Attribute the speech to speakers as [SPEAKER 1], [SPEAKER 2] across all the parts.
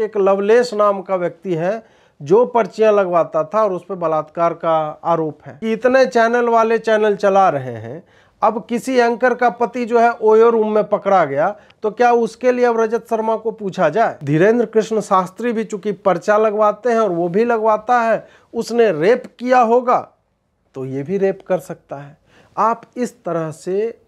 [SPEAKER 1] एक लवलेश नाम का व्यक्ति है जो पर्चियां लगवाता था और उस पर बलात्कार का आरोप है। इतने चैनल वाले चैनल चला रहे हैं, अब किसी एंकर का पति जो है ओयो रूम में पकड़ा गया तो क्या उसके लिए अब रजत शर्मा को पूछा जाए? धीरेन्द्र कृष्ण शास्त्री भी चूंकि पर्चा लगवाते हैं और वो भी लगवाता है, उसने रेप किया होगा तो ये भी रेप कर सकता है। आप इस तरह से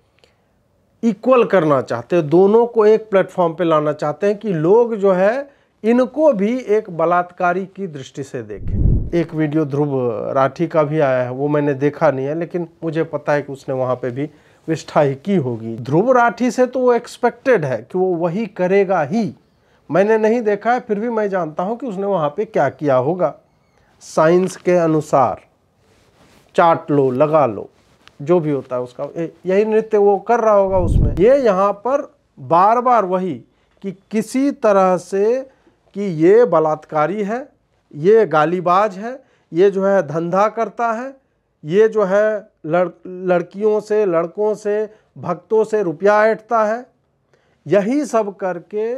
[SPEAKER 1] इक्वल करना चाहते हैं, दोनों को एक प्लेटफॉर्म पे लाना चाहते हैं कि लोग जो है इनको भी एक बलात्कारी की दृष्टि से देखें। एक वीडियो ध्रुव राठी का भी आया है, वो मैंने देखा नहीं है, लेकिन मुझे पता है कि उसने वहाँ पे भी विष्ठा ही की होगी। ध्रुव राठी से तो वो एक्सपेक्टेड है कि वो वही करेगा ही। मैंने नहीं देखा है, फिर भी मैं जानता हूँ कि उसने वहाँ पे क्या किया होगा। साइंस के अनुसार चाट लो, लगा लो, जो भी होता है उसका यही नृत्य वो कर रहा होगा उसमें। ये यहाँ पर बार बार वही कि किसी तरह से कि ये बलात्कारी है, ये गालीबाज है, ये जो है धंधा करता है, ये जो है लड़कियों से, लड़कों से, भक्तों से रुपया ऐंठता है। यही सब करके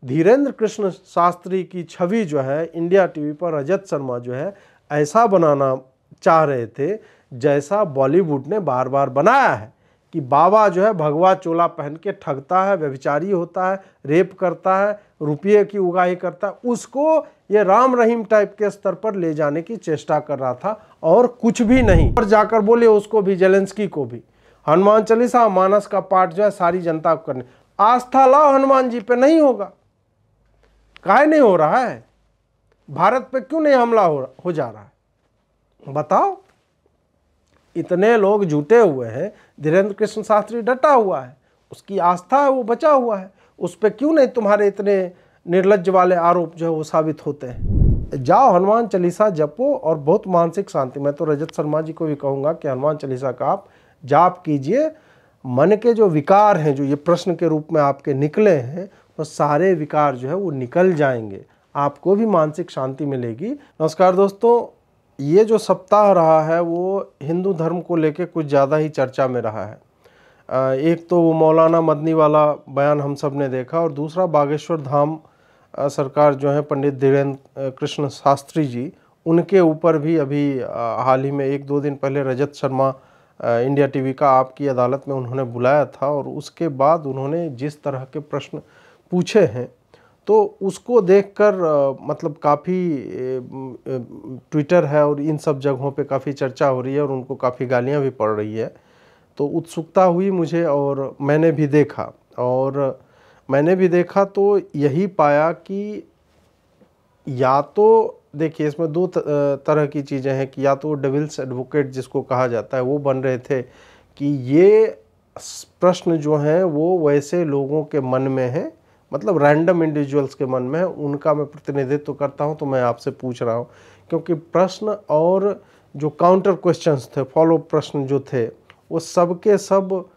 [SPEAKER 1] धीरेन्द्र कृष्ण शास्त्री की छवि जो है इंडिया टीवी पर रजत शर्मा जो है ऐसा बनाना चाह रहे थे जैसा बॉलीवुड ने बार बार बनाया है कि बाबा जो है भगवा चोला पहन के ठगता है, व्यभिचारी होता है, रेप करता है, रुपये की उगाही करता है। उसको ये राम रहीम टाइप के स्तर पर ले जाने की चेष्टा कर रहा था और कुछ भी नहीं। और जाकर बोले उसको भी, जेलेंस्की को भी, हनुमान चालीसा मानस का पाठ जो है सारी जनता को करने। आस्था लाओ हनुमान जी पे, नहीं होगा। काहे नहीं हो रहा है? भारत पे क्यों नहीं हमला हो जा रहा है? बताओ। इतने लोग जुटे हुए हैं, धीरेन्द्र कृष्ण शास्त्री डटा हुआ है, उसकी आस्था है, वो बचा हुआ है, उस पर क्यों नहीं तुम्हारे इतने निर्लज्ज वाले आरोप जो है वो साबित होते हैं? जाओ हनुमान चालीसा जपो और बहुत मानसिक शांति। मैं तो रजत शर्मा जी को भी कहूँगा कि हनुमान चालीसा का आप जाप कीजिए। मन के जो विकार हैं, जो ये प्रश्न के रूप में आपके निकले हैं, वो सारे विकार जो है वो निकल जाएंगे, आपको भी मानसिक शांति मिलेगी। नमस्कार दोस्तों, ये जो सप्ताह रहा है वो हिंदू धर्म को लेके कुछ ज़्यादा ही चर्चा में रहा है। एक तो वो मौलाना मदनी वाला बयान हम सब ने देखा, और दूसरा बागेश्वर धाम सरकार जो है पंडित धीरेन्द्र कृष्ण शास्त्री जी, उनके ऊपर भी अभी हाल ही में 1-2 दिन पहले रजत शर्मा इंडिया टीवी का आपकी अदालत में उन्होंने बुलाया था, और उसके बाद उन्होंने जिस तरह के प्रश्न पूछे हैं तो उसको देखकर मतलब काफ़ी ट्विटर है और इन सब जगहों पे काफ़ी चर्चा हो रही है और उनको काफ़ी गालियां भी पड़ रही है। तो उत्सुकता हुई मुझे, और मैंने भी देखा तो यही पाया कि या तो देखिए इसमें 2 तरह की चीज़ें हैं कि या तो डेविल्स एडवोकेट जिसको कहा जाता है वो बन रहे थे कि ये प्रश्न जो हैं वो वैसे लोगों के मन में है, मतलब रैंडम इंडिविजुअल्स के मन में है, उनका मैं प्रतिनिधित्व करता हूं तो मैं आपसे पूछ रहा हूं। क्योंकि प्रश्न और जो काउंटर क्वेश्चंस थे, फॉलो प्रश्न जो थे, वो सब के सब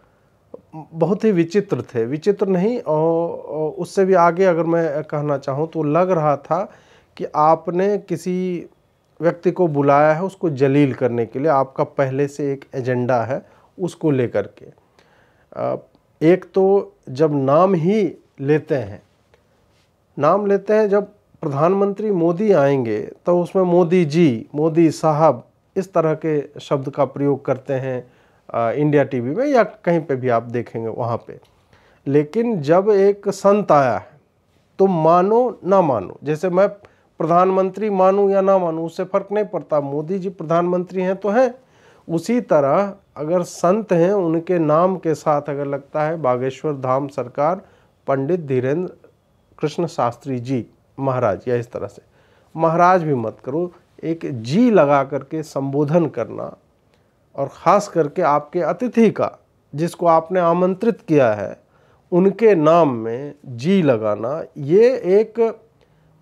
[SPEAKER 1] बहुत ही विचित्र थे। विचित्र नहीं, और उससे भी आगे अगर मैं कहना चाहूँ तो लग रहा था कि आपने किसी व्यक्ति को बुलाया है उसको जलील करने के लिए, आपका पहले से एक एजेंडा है उसको लेकर के। एक तो जब नाम लेते हैं, जब प्रधानमंत्री मोदी आएंगे तो उसमें मोदी जी, मोदी साहब, इस तरह के शब्द का प्रयोग करते हैं इंडिया टीवी में या कहीं पे भी आप देखेंगे वहाँ पे। लेकिन जब एक संत आया है तो मानो ना मानो, जैसे मैं प्रधानमंत्री मानूं या ना मानूं उससे फर्क नहीं पड़ता, मोदी जी प्रधानमंत्री हैं तो हैं। उसी तरह अगर संत हैं उनके नाम के साथ अगर लगता है बागेश्वर धाम सरकार पंडित धीरेन्द्र कृष्ण शास्त्री जी महाराज, या इस तरह से महाराज भी मत करो, एक जी लगा करके संबोधन करना, और ख़ास करके आपके अतिथि का जिसको आपने आमंत्रित किया है उनके नाम में जी लगाना, ये एक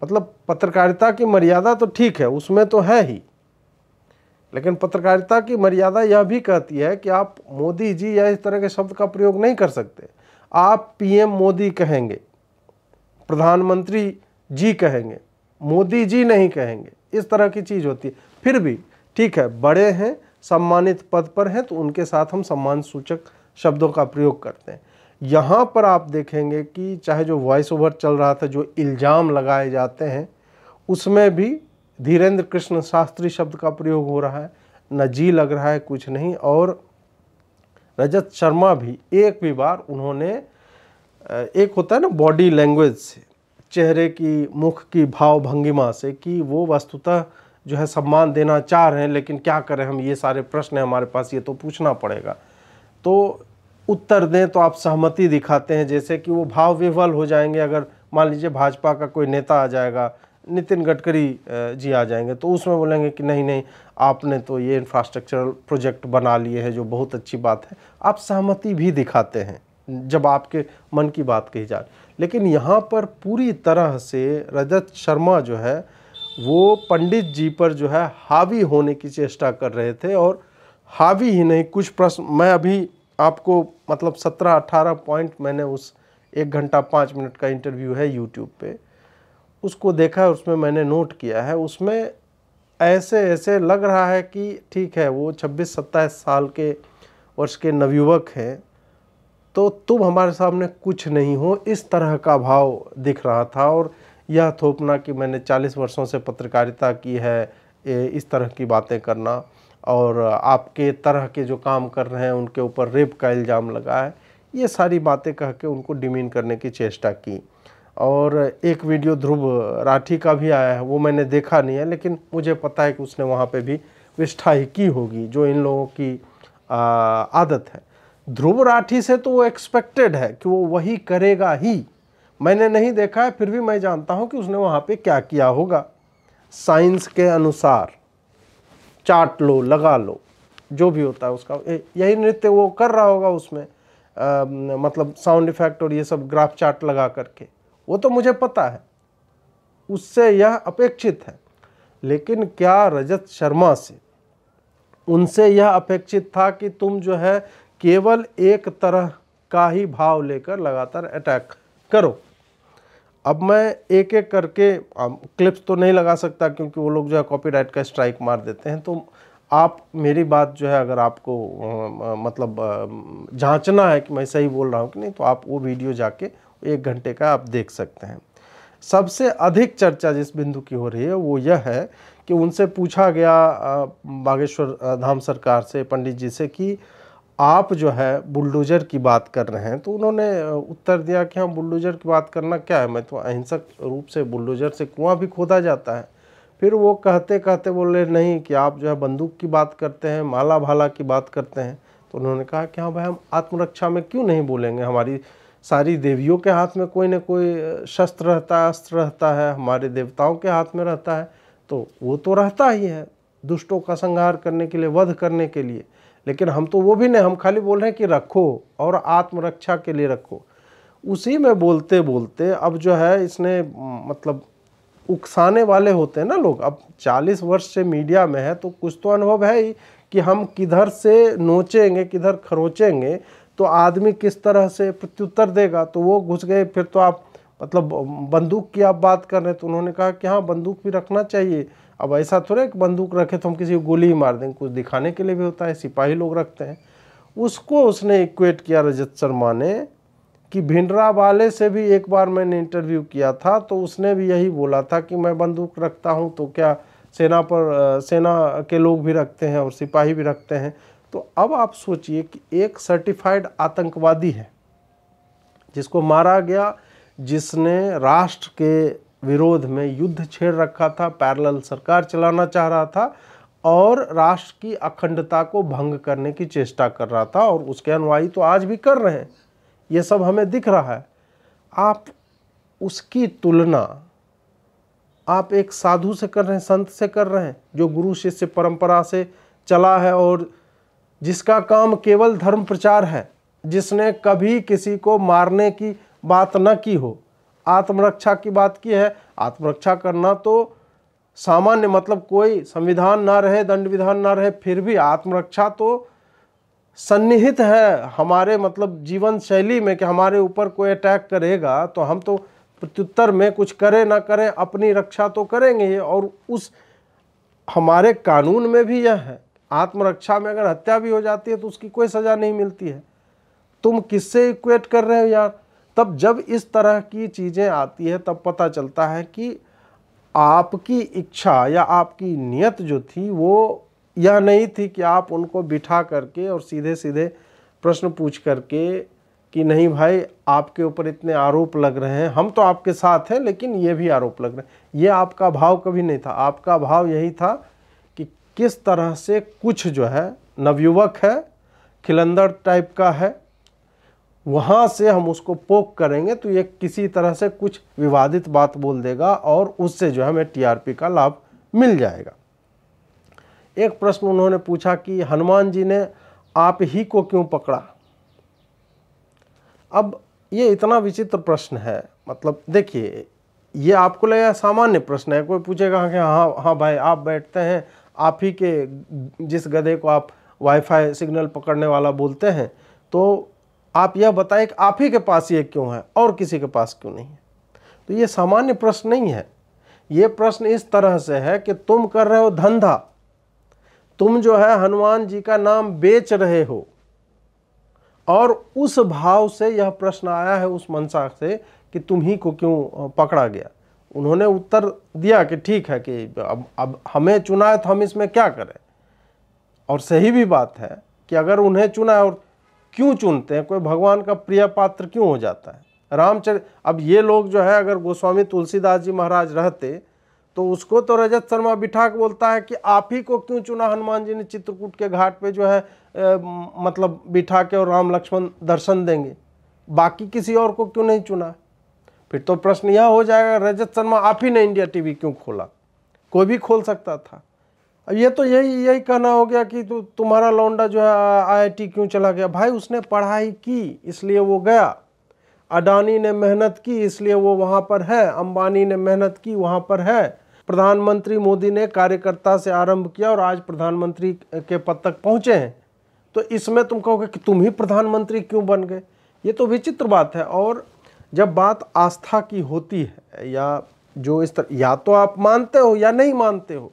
[SPEAKER 1] मतलब पत्रकारिता की मर्यादा तो ठीक है, उसमें तो है ही, लेकिन पत्रकारिता की मर्यादा यह भी कहती है कि आप मोदी जी या इस तरह के शब्द का प्रयोग नहीं कर सकते। आप पीएम मोदी कहेंगे, प्रधानमंत्री जी कहेंगे, मोदी जी नहीं कहेंगे, इस तरह की चीज़ होती है। फिर भी ठीक है, बड़े हैं, सम्मानित पद पर हैं तो उनके साथ हम सम्मान सूचक शब्दों का प्रयोग करते हैं। यहाँ पर आप देखेंगे कि चाहे जो वॉइस ओवर चल रहा था, जो इल्ज़ाम लगाए जाते हैं, उसमें भी धीरेन्द्र कृष्ण शास्त्री शब्द का प्रयोग हो रहा है, न जी लग रहा है, कुछ नहीं। और रजत शर्मा भी एक भी बार उन्होंने, एक होता है ना बॉडी लैंग्वेज से, चेहरे की, मुख की भाव भंगिमा से, कि वो वस्तुतः जो है सम्मान देना चाह रहे हैं, लेकिन क्या करें हम, ये सारे प्रश्न हैं हमारे पास, ये तो पूछना पड़ेगा, तो उत्तर दें तो आप सहमति दिखाते हैं, जैसे कि वो भाव विह्वल हो जाएंगे। अगर मान लीजिए भाजपा का कोई नेता आ जाएगा, नितिन गडकरी जी आ जाएंगे, तो उसमें बोलेंगे कि नहीं नहीं, आपने तो ये इंफ्रास्ट्रक्चरल प्रोजेक्ट बना लिए हैं, जो बहुत अच्छी बात है। आप सहमति भी दिखाते हैं जब आपके मन की बात कही जाए। लेकिन यहाँ पर पूरी तरह से रजत शर्मा जो है वो पंडित जी पर जो है हावी होने की चेष्टा कर रहे थे। और हावी ही नहीं, कुछ प्रश्न मैं अभी आपको मतलब 17-18 पॉइंट, मैंने उस 1 घंटा 5 मिनट का इंटरव्यू है यूट्यूब पे, उसको देखा है, उसमें मैंने नोट किया है। उसमें ऐसे ऐसे लग रहा है कि ठीक है, वो 26-27 साल के वर्ष के नवयुवक हैं, तो तुम हमारे सामने कुछ नहीं हो, इस तरह का भाव दिख रहा था। और यह थोपना कि मैंने 40 वर्षों से पत्रकारिता की है, इस तरह की बातें करना, और आपके तरह के जो काम कर रहे हैं उनके ऊपर रेप का इल्ज़ाम लगा है, ये सारी बातें कह के उनको डिमीन करने की चेष्टा की। और एक वीडियो ध्रुव राठी का भी आया है, वो मैंने देखा नहीं है, लेकिन मुझे पता है कि उसने वहाँ पे भी विष्ठा ही की होगी, जो इन लोगों की आदत है। ध्रुव राठी से तो वो एक्सपेक्टेड है कि वो वही करेगा ही। मैंने नहीं देखा है, फिर भी मैं जानता हूँ कि उसने वहाँ पे क्या किया होगा। साइंस के अनुसार चाट लो, लगा लो, जो भी होता है उसका यही नृत्य वो कर रहा होगा उसमें, मतलब साउंड इफेक्ट और ये सब ग्राफ चार्ट लगा करके, वो तो मुझे पता है, उससे यह अपेक्षित है। लेकिन क्या रजत शर्मा से, उनसे यह अपेक्षित था कि तुम जो है केवल एक तरह का ही भाव लेकर लगातार अटैक करो? अब मैं एक एक करके क्लिप्स तो नहीं लगा सकता, क्योंकि वो लोग जो है कॉपीराइट का स्ट्राइक मार देते हैं। तो आप मेरी बात जो है, अगर आपको मतलब जांचना है कि मैं सही बोल रहा हूँ कि नहीं, तो आप वो वीडियो जाके 1 घंटे का आप देख सकते हैं। सबसे अधिक चर्चा जिस बिंदु की हो रही है वो यह है कि उनसे पूछा गया बागेश्वर धाम सरकार से, पंडित जी से, कि आप जो है बुलडोज़र की बात कर रहे हैं, तो उन्होंने उत्तर दिया कि हम बुलडोज़र की बात करना क्या है, मैं तो अहिंसक रूप से, बुलडोज़र से कुआं भी खोदा जाता है। फिर वो कहते कहते बोले नहीं कि आप जो है बंदूक की बात करते हैं, माला भाला की बात करते हैं। तो उन्होंने कहा कि हाँ भाई, हम आत्मरक्षा में क्यों नहीं बोलेंगे, हमारी सारी देवियों के हाथ में कोई न कोई शस्त्र रहता है, अस्त्र रहता है, हमारे देवताओं के हाथ में रहता है, तो वो तो रहता ही है दुष्टों का संहार करने के लिए, वध करने के लिए। लेकिन हम तो वो भी नहीं, हम खाली बोल रहे हैं कि रखो और आत्मरक्षा के लिए रखो। उसी में बोलते बोलते अब जो है इसने मतलब उकसाने वाले होते हैं ना लोग। अब 40 वर्ष से मीडिया में है, तो कुछ तो अनुभव है ही कि हम किधर से नोचेंगे, किधर खरोचेंगे, तो आदमी किस तरह से प्रत्युत्तर देगा। तो वो घुस गए। फिर तो आप मतलब बंदूक की आप बात कर रहे हैं, तो उन्होंने कहा कि हाँ बंदूक भी रखना चाहिए। अब ऐसा थोड़ा कि बंदूक रखे तो हम किसी को गोली ही मार देंगे, कुछ दिखाने के लिए भी होता है, सिपाही लोग रखते हैं। उसको उसने इक्वेट किया रजत शर्मा ने कि भिंडरावाले से भी एक बार मैंने इंटरव्यू किया था, तो उसने भी यही बोला था कि मैं बंदूक रखता हूँ, तो क्या सेना के लोग भी रखते हैं और सिपाही भी रखते हैं। तो अब आप सोचिए कि एक सर्टिफाइड आतंकवादी है जिसको मारा गया, जिसने राष्ट्र के विरोध में युद्ध छेड़ रखा था, पैरेलल सरकार चलाना चाह रहा था और राष्ट्र की अखंडता को भंग करने की चेष्टा कर रहा था, और उसके अनुयायी तो आज भी कर रहे हैं, ये सब हमें दिख रहा है। आप उसकी तुलना आप एक साधु से कर रहे हैं, संत से कर रहे हैं, जो गुरु शिष्य परंपरा से चला है और जिसका काम केवल धर्म प्रचार है, जिसने कभी किसी को मारने की बात न की हो, आत्मरक्षा की बात की है। आत्मरक्षा करना तो सामान्य, मतलब कोई संविधान ना रहे, दंड विधान ना रहे, फिर भी आत्मरक्षा तो सन्निहित है हमारे मतलब जीवन शैली में कि हमारे ऊपर कोई अटैक करेगा तो हम तो प्रत्युत्तर में कुछ करें ना करें अपनी रक्षा तो करेंगे। और उस हमारे कानून में भी यह है, आत्मरक्षा में अगर हत्या भी हो जाती है तो उसकी कोई सज़ा नहीं मिलती है। तुम किससे इक्वेट कर रहे हो यार। तब जब इस तरह की चीज़ें आती है तब पता चलता है कि आपकी इच्छा या आपकी नियत जो थी वो यह नहीं थी कि आप उनको बिठा करके और सीधे सीधे प्रश्न पूछ करके कि नहीं भाई आपके ऊपर इतने आरोप लग रहे हैं, हम तो आपके साथ हैं लेकिन ये भी आरोप लग रहे हैं। ये आपका भाव कभी नहीं था। आपका भाव यही था कि किस तरह से कुछ जो है नवयुवक है, खिलंदड़ टाइप का है, वहाँ से हम उसको पोक करेंगे तो ये किसी तरह से कुछ विवादित बात बोल देगा और उससे जो है हमें टीआरपी का लाभ मिल जाएगा। एक प्रश्न उन्होंने पूछा कि हनुमान जी ने आप ही को क्यों पकड़ा। अब ये इतना विचित्र प्रश्न है, मतलब देखिए ये आपको लगेगा सामान्य प्रश्न है, कोई पूछेगा कि हाँ हाँ भाई आप बैठते हैं, आप ही के जिस गधे को आप वाईफाई सिग्नल पकड़ने वाला बोलते हैं, तो आप यह बताएं कि आप ही के पास ये क्यों है और किसी के पास क्यों नहीं है। तो ये सामान्य प्रश्न नहीं है। ये प्रश्न इस तरह से है कि तुम कर रहे हो धंधा, तुम जो है हनुमान जी का नाम बेच रहे हो, और उस भाव से यह प्रश्न आया है उस मंशा से कि तुम ही को क्यों पकड़ा गया। उन्होंने उत्तर दिया कि ठीक है कि अब हमें चुना है तो हम इसमें क्या करें। और सही भी बात है कि अगर उन्हें चुना है, और क्यों चुनते हैं, कोई भगवान का प्रिय पात्र क्यों हो जाता है। रामचरित, अब ये लोग जो है अगर गोस्वामी तुलसीदास जी महाराज रहते तो उसको तो रजत शर्मा बिठा के बोलता है कि आप ही को क्यों चुना हनुमान जी ने चित्रकूट के घाट पे जो है मतलब बिठा के और राम लक्ष्मण दर्शन देंगे, बाकी किसी और को क्यों नहीं चुना। फिर तो प्रश्न यह हो जाएगा रजत शर्मा आप ही ने इंडिया टीवी क्यों खोला, कोई भी खोल सकता था। अब ये तो यही कहना हो गया कि तुम्हारा लौंडा जो है आईआईटी क्यों चला गया। भाई उसने पढ़ाई की इसलिए वो गया, अडानी ने मेहनत की इसलिए वो वहाँ पर है, अंबानी ने मेहनत की वहाँ पर है, प्रधानमंत्री मोदी ने कार्यकर्ता से आरंभ किया और आज प्रधानमंत्री के पद तक पहुँचे हैं। तो इसमें तुम कहोगे कि तुम ही प्रधानमंत्री क्यों बन गए, ये तो विचित्र बात है। और जब बात आस्था की होती है या जो इस तरह, या तो आप मानते हो या नहीं मानते हो।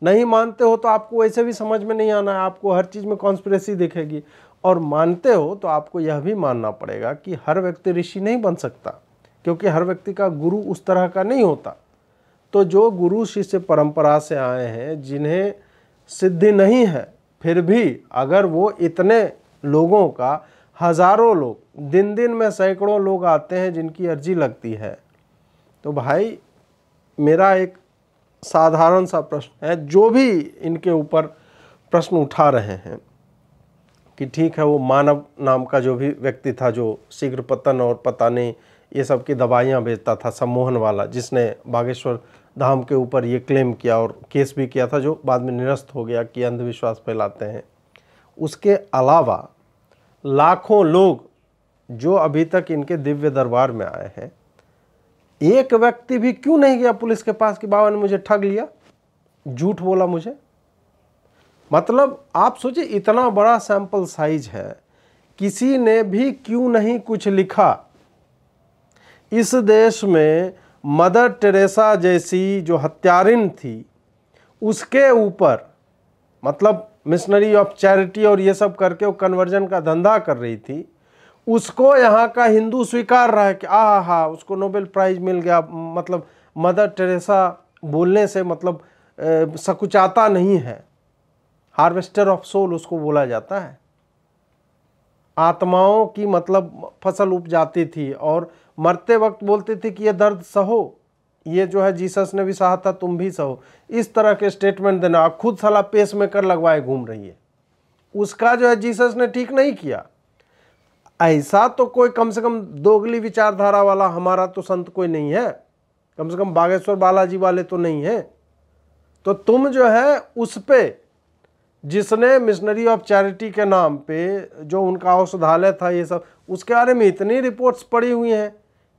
[SPEAKER 1] नहीं मानते हो तो आपको वैसे भी समझ में नहीं आना है, आपको हर चीज़ में कॉन्स्पिरेसी दिखेगी। और मानते हो तो आपको यह भी मानना पड़ेगा कि हर व्यक्ति ऋषि नहीं बन सकता, क्योंकि हर व्यक्ति का गुरु उस तरह का नहीं होता। तो जो गुरु शिष्य परंपरा से आए हैं, जिन्हें सिद्धि नहीं है, फिर भी अगर वो इतने लोगों का, हजारों लोग, दिन दिन में सैकड़ों लोग आते हैं जिनकी अर्जी लगती है, तो भाई मेरा एक साधारण सा प्रश्न है, जो भी इनके ऊपर प्रश्न उठा रहे हैं कि ठीक है वो मानव नाम का जो भी व्यक्ति था जो शीघ्र पतन और पता नहीं ये सब की दवाइयाँ बेचता था, सम्मोहन वाला, जिसने बागेश्वर धाम के ऊपर ये क्लेम किया और केस भी किया था, जो बाद में निरस्त हो गया कि अंधविश्वास फैलाते हैं। उसके अलावा लाखों लोग जो अभी तक इनके दिव्य दरबार में आए हैं, एक व्यक्ति भी क्यों नहीं गया पुलिस के पास कि बाबा ने मुझे ठग लिया, झूठ बोला मुझे। मतलब आप सोचिए इतना बड़ा सैंपल साइज है, किसी ने भी क्यों नहीं कुछ लिखा। इस देश में मदर टेरेसा जैसी जो हत्यारिन थी, उसके ऊपर, मतलब मिशनरी ऑफ चैरिटी और ये सब करके वो कन्वर्जन का धंधा कर रही थी, उसको यहाँ का हिंदू स्वीकार रहा है कि हाँ उसको नोबेल प्राइज मिल गया। मतलब मदर टेरेसा बोलने से मतलब सकुचाता नहीं है, हार्वेस्टर ऑफ सोल उसको बोला जाता है। आत्माओं की मतलब फसल उपजाती थी और मरते वक्त बोलती थी कि ये दर्द सहो, ये जो है जीसस ने भी सहा था, तुम भी सहो। इस तरह के स्टेटमेंट देना, खुद साला पेस में कर लगवाए घूम रही है। उसका जो है जीसस ने ठीक नहीं किया। ऐसा तो कोई कम से कम दोगली विचारधारा वाला हमारा तो संत कोई नहीं है, कम से कम बागेश्वर बालाजी वाले तो नहीं है। तो तुम जो है उस पे, जिसने मिशनरी ऑफ चैरिटी के नाम पे जो उनका औषधालय था, ये सब, उसके बारे में इतनी रिपोर्ट्स पड़ी हुई हैं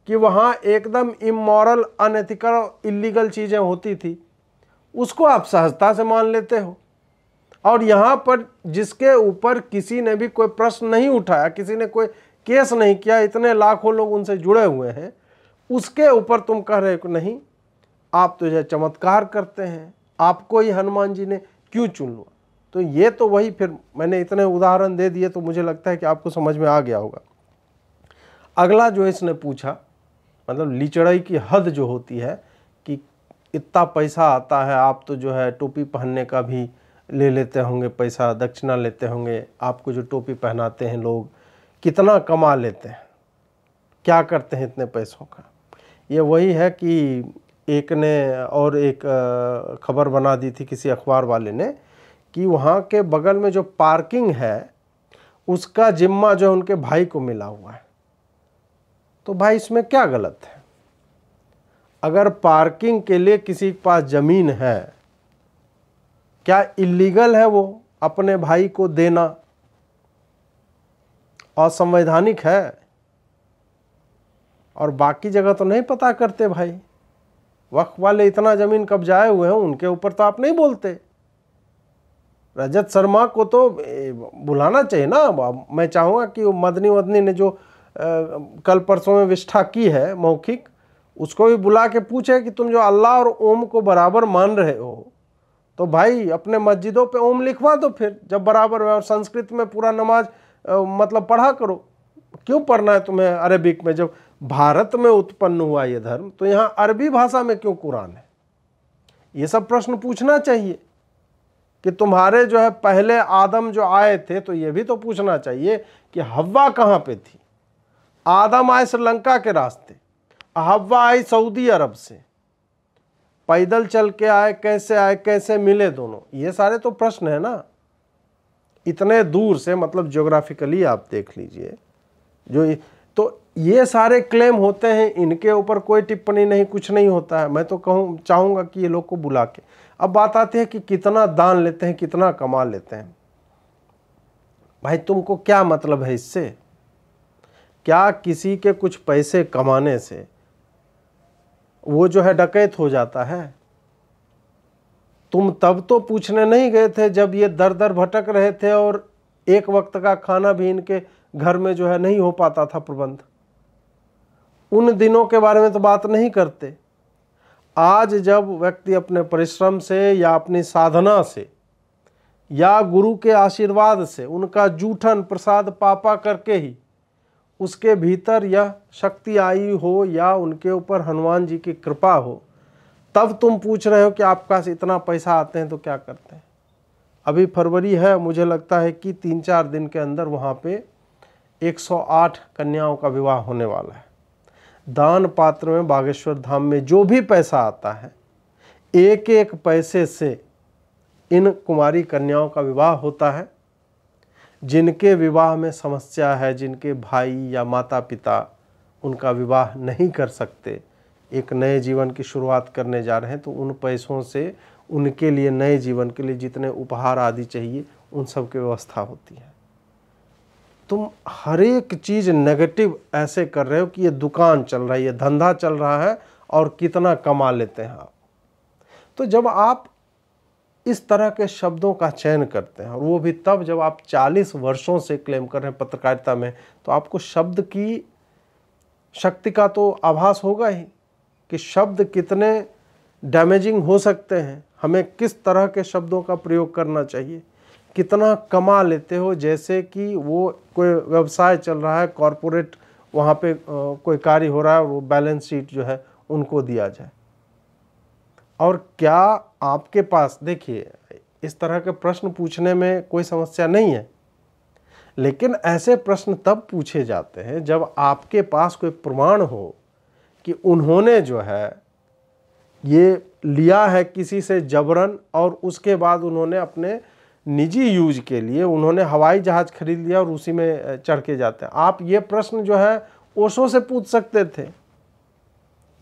[SPEAKER 1] कि वहाँ एकदम इमोरल, अनएथिकल, इलीगल चीज़ें होती थी, उसको आप सहजता से मान लेते हो। और यहाँ पर जिसके ऊपर किसी ने भी कोई प्रश्न नहीं उठाया, किसी ने कोई केस नहीं किया, इतने लाखों लोग उनसे जुड़े हुए हैं, उसके ऊपर तुम कह रहे हो कि नहीं आप तो जो चमत्कार करते हैं, आपको ही हनुमान जी ने क्यों चुन लिया। तो ये तो वही, फिर मैंने इतने उदाहरण दे दिए तो मुझे लगता है कि आपको समझ में आ गया होगा। अगला जो इसने पूछा, मतलब लिचड़ई की हद जो होती है कि इतना पैसा आता है, आप तो जो है टोपी पहनने का भी ले लेते होंगे पैसा, दक्षिणा लेते होंगे, आपको जो टोपी पहनाते हैं लोग कितना कमा लेते हैं, क्या करते हैं इतने पैसों का। ये वही है कि एक ने और एक खबर बना दी थी किसी अखबार वाले ने कि वहाँ के बगल में जो पार्किंग है उसका जिम्मा जो उनके भाई को मिला हुआ है। तो भाई इसमें क्या गलत है? अगर पार्किंग के लिए किसी के पास जमीन है, क्या इलीगल है वो अपने भाई को देना? असंवैधानिक है? और बाकी जगह तो नहीं पता करते भाई, वक्फ वाले इतना जमीन कब्जाए हुए हैं, उनके ऊपर तो आप नहीं बोलते। रजत शर्मा को तो बुलाना चाहिए ना। मैं चाहूँगा कि वो मदनी वदनी ने जो कल परसों में विष्ठा की है मौखिक, उसको भी बुला के पूछे कि तुम जो अल्लाह और ओम को बराबर मान रहे हो तो भाई अपने मस्जिदों पे ओम लिखवा दो फिर, जब बराबर है, और संस्कृत में पूरा नमाज मतलब पढ़ा करो। क्यों पढ़ना है तुम्हें अरबिक में? जब भारत में उत्पन्न हुआ ये धर्म तो यहाँ अरबी भाषा में क्यों कुरान है? ये सब प्रश्न पूछना चाहिए कि तुम्हारे जो है पहले आदम जो आए थे, तो ये भी तो पूछना चाहिए कि हव्वा कहाँ पे थी। आदम आए श्रीलंका के रास्ते, हव्वा आई सऊदी अरब से, पैदल चल के आए, कैसे मिले दोनों? ये सारे तो प्रश्न है ना। इतने दूर से, मतलब ज्योग्राफिकली आप देख लीजिए जो, तो ये सारे क्लेम होते हैं, इनके ऊपर कोई टिप्पणी नहीं, कुछ नहीं होता है। मैं तो चाहूँगा कि ये लोग को बुला के, अब बात आती है कि कितना दान लेते हैं, कितना कमा लेते हैं। भाई तुमको क्या मतलब है इससे? क्या किसी के कुछ पैसे कमाने से वो जो है डकैत हो जाता है? तुम तब तो पूछने नहीं गए थे जब ये दर दर भटक रहे थे और एक वक्त का खाना भी इनके घर में जो है नहीं हो पाता था प्रबंध। उन दिनों के बारे में तो बात नहीं करते। आज जब व्यक्ति अपने परिश्रम से या अपनी साधना से या गुरु के आशीर्वाद से, उनका जूठन प्रसाद पापा करके ही उसके भीतर यह शक्ति आई हो या उनके ऊपर हनुमान जी की कृपा हो, तब तुम पूछ रहे हो कि आपके पास इतना पैसा आते हैं तो क्या करते हैं। अभी फरवरी है, मुझे लगता है कि 3-4 दिन के अंदर वहाँ पे 108 कन्याओं का विवाह होने वाला है। दान पात्र में बागेश्वर धाम में जो भी पैसा आता है, एक एक पैसे से इन कुमारी कन्याओं का विवाह होता है। जिनके विवाह में समस्या है, जिनके भाई या माता पिता उनका विवाह नहीं कर सकते, एक नए जीवन की शुरुआत करने जा रहे हैं, तो उन पैसों से उनके लिए नए जीवन के लिए जितने उपहार आदि चाहिए उन सब की व्यवस्था होती है। तुम हर एक चीज़ नेगेटिव ऐसे कर रहे हो कि ये दुकान चल रहा है, ये धंधा चल रहा है और कितना कमा लेते हैं आप। तो जब आप इस तरह के शब्दों का चयन करते हैं, और वो भी तब जब आप 40 वर्षों से क्लेम कर रहे हैं पत्रकारिता में, तो आपको शब्द की शक्ति का तो आभास होगा ही कि शब्द कितने डैमेजिंग हो सकते हैं, हमें किस तरह के शब्दों का प्रयोग करना चाहिए। कितना कमा लेते हो, जैसे कि वो कोई व्यवसाय चल रहा है, कॉरपोरेट वहाँ पे कोई कार्य हो रहा है, वो बैलेंस शीट जो है उनको दिया जाए। और क्या आपके पास, देखिए इस तरह के प्रश्न पूछने में कोई समस्या नहीं है, लेकिन ऐसे प्रश्न तब पूछे जाते हैं जब आपके पास कोई प्रमाण हो कि उन्होंने जो है ये लिया है किसी से जबरन, और उसके बाद उन्होंने अपने निजी यूज के लिए उन्होंने हवाई जहाज खरीद लिया और उसी में चढ़ के जाते हैं। आप ये प्रश्न जो है ओशो से पूछ सकते थे,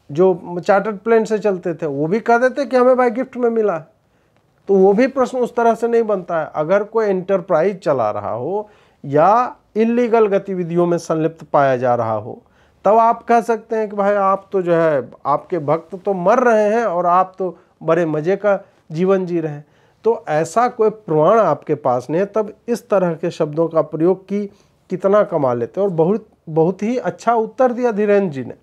[SPEAKER 1] जो चार्टर्ड प्लेन से चलते थे, वो भी कह देते कि हमें भाई गिफ्ट में मिला है। तो वो भी प्रश्न उस तरह से नहीं बनता है। अगर कोई एंटरप्राइज चला रहा हो या इलीगल गतिविधियों में संलिप्त पाया जा रहा हो, तब आप कह सकते हैं कि भाई आप तो जो है, आपके भक्त तो मर रहे हैं और आप तो बड़े मज़े का जीवन जी रहे हैं। तो ऐसा कोई प्रमाण आपके पास नहीं है, तब इस तरह के शब्दों का प्रयोग कि कितना कमा लेते हैं। और बहुत ही अच्छा उत्तर दिया धीरेन्द्र जी ने।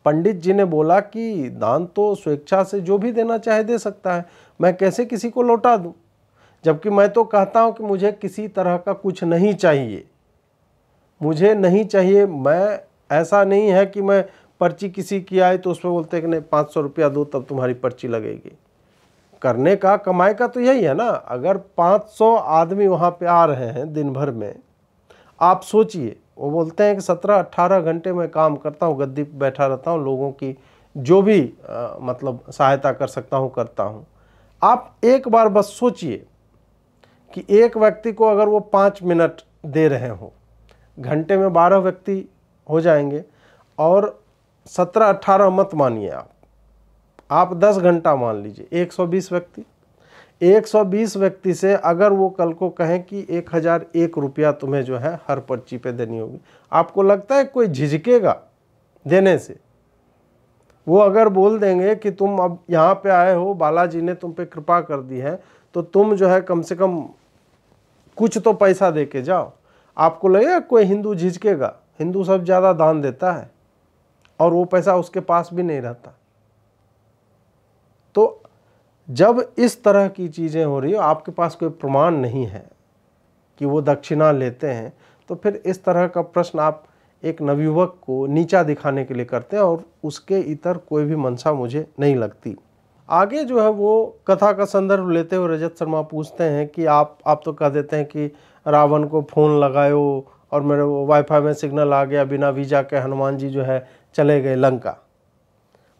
[SPEAKER 1] पंडित जी ने बोला कि दान तो स्वेच्छा से जो भी देना चाहे दे सकता है, मैं कैसे किसी को लौटा दूं। जबकि मैं तो कहता हूं कि मुझे किसी तरह का कुछ नहीं चाहिए, मुझे नहीं चाहिए। मैं ऐसा नहीं है कि मैं पर्ची किसी की आई तो उसमें बोलते हैं कि नहीं 500 रुपया दो तब तुम्हारी पर्ची लगेगी। करने का कमाई का तो यही है ना। अगर 500 आदमी वहाँ पे आ रहे हैं दिन भर में, आप सोचिए, वो बोलते हैं कि 17-18 घंटे मैं काम करता हूँ, गद्दी पे बैठा रहता हूँ, लोगों की जो भी मतलब सहायता कर सकता हूँ करता हूँ। आप एक बार बस सोचिए कि एक व्यक्ति को अगर वो 5 मिनट दे रहे हो, घंटे में 12 व्यक्ति हो जाएंगे, और 17-18 मत मानिए आप 10 घंटा मान लीजिए, 120 व्यक्ति। 120 व्यक्ति से अगर वो कल को कहें कि 1001 रुपया तुम्हें जो है हर पर्ची पे देनी होगी, आपको लगता है कोई झिझकेगा देने से? वो अगर बोल देंगे कि तुम अब यहाँ पे आए हो, बालाजी ने तुम पे कृपा कर दी है, तो तुम जो है कम से कम कुछ तो पैसा दे के जाओ, आपको लगेगा कोई हिंदू झिझकेगा? हिंदू सब ज़्यादा दान देता है और वो पैसा उसके पास भी नहीं रहता। तो जब इस तरह की चीज़ें हो रही हो, आपके पास कोई प्रमाण नहीं है कि वो दक्षिणा लेते हैं, तो फिर इस तरह का प्रश्न आप एक नवयुवक को नीचा दिखाने के लिए करते हैं, और उसके इतर कोई भी मंशा मुझे नहीं लगती। आगे जो है वो कथा का संदर्भ लेते हुए रजत शर्मा पूछते हैं कि आप तो कह देते हैं कि रावण को फ़ोन लगायो और मेरे वाईफाई में सिग्नल आ गया, बिना वीज़ा के हनुमान जी जो है चले गए लंका।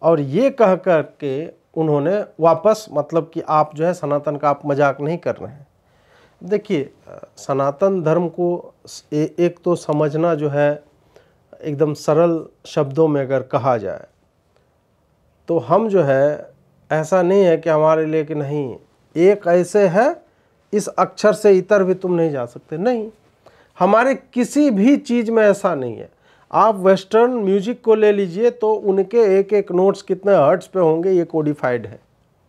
[SPEAKER 1] और ये कह कर के उन्होंने वापस, मतलब कि आप जो है सनातन का आप मजाक नहीं कर रहे हैं। देखिए, सनातन धर्म को एक तो समझना जो है एकदम सरल शब्दों में अगर कहा जाए तो हम जो है, ऐसा नहीं है कि हमारे लिए कि नहीं एक ऐसे है, इस अक्षर से इतर भी तुम नहीं जा सकते, नहीं, हमारे किसी भी चीज़ में ऐसा नहीं है। आप वेस्टर्न म्यूजिक को ले लीजिए तो उनके एक एक नोट्स कितने हर्ट्ज पे होंगे ये कोडिफाइड है।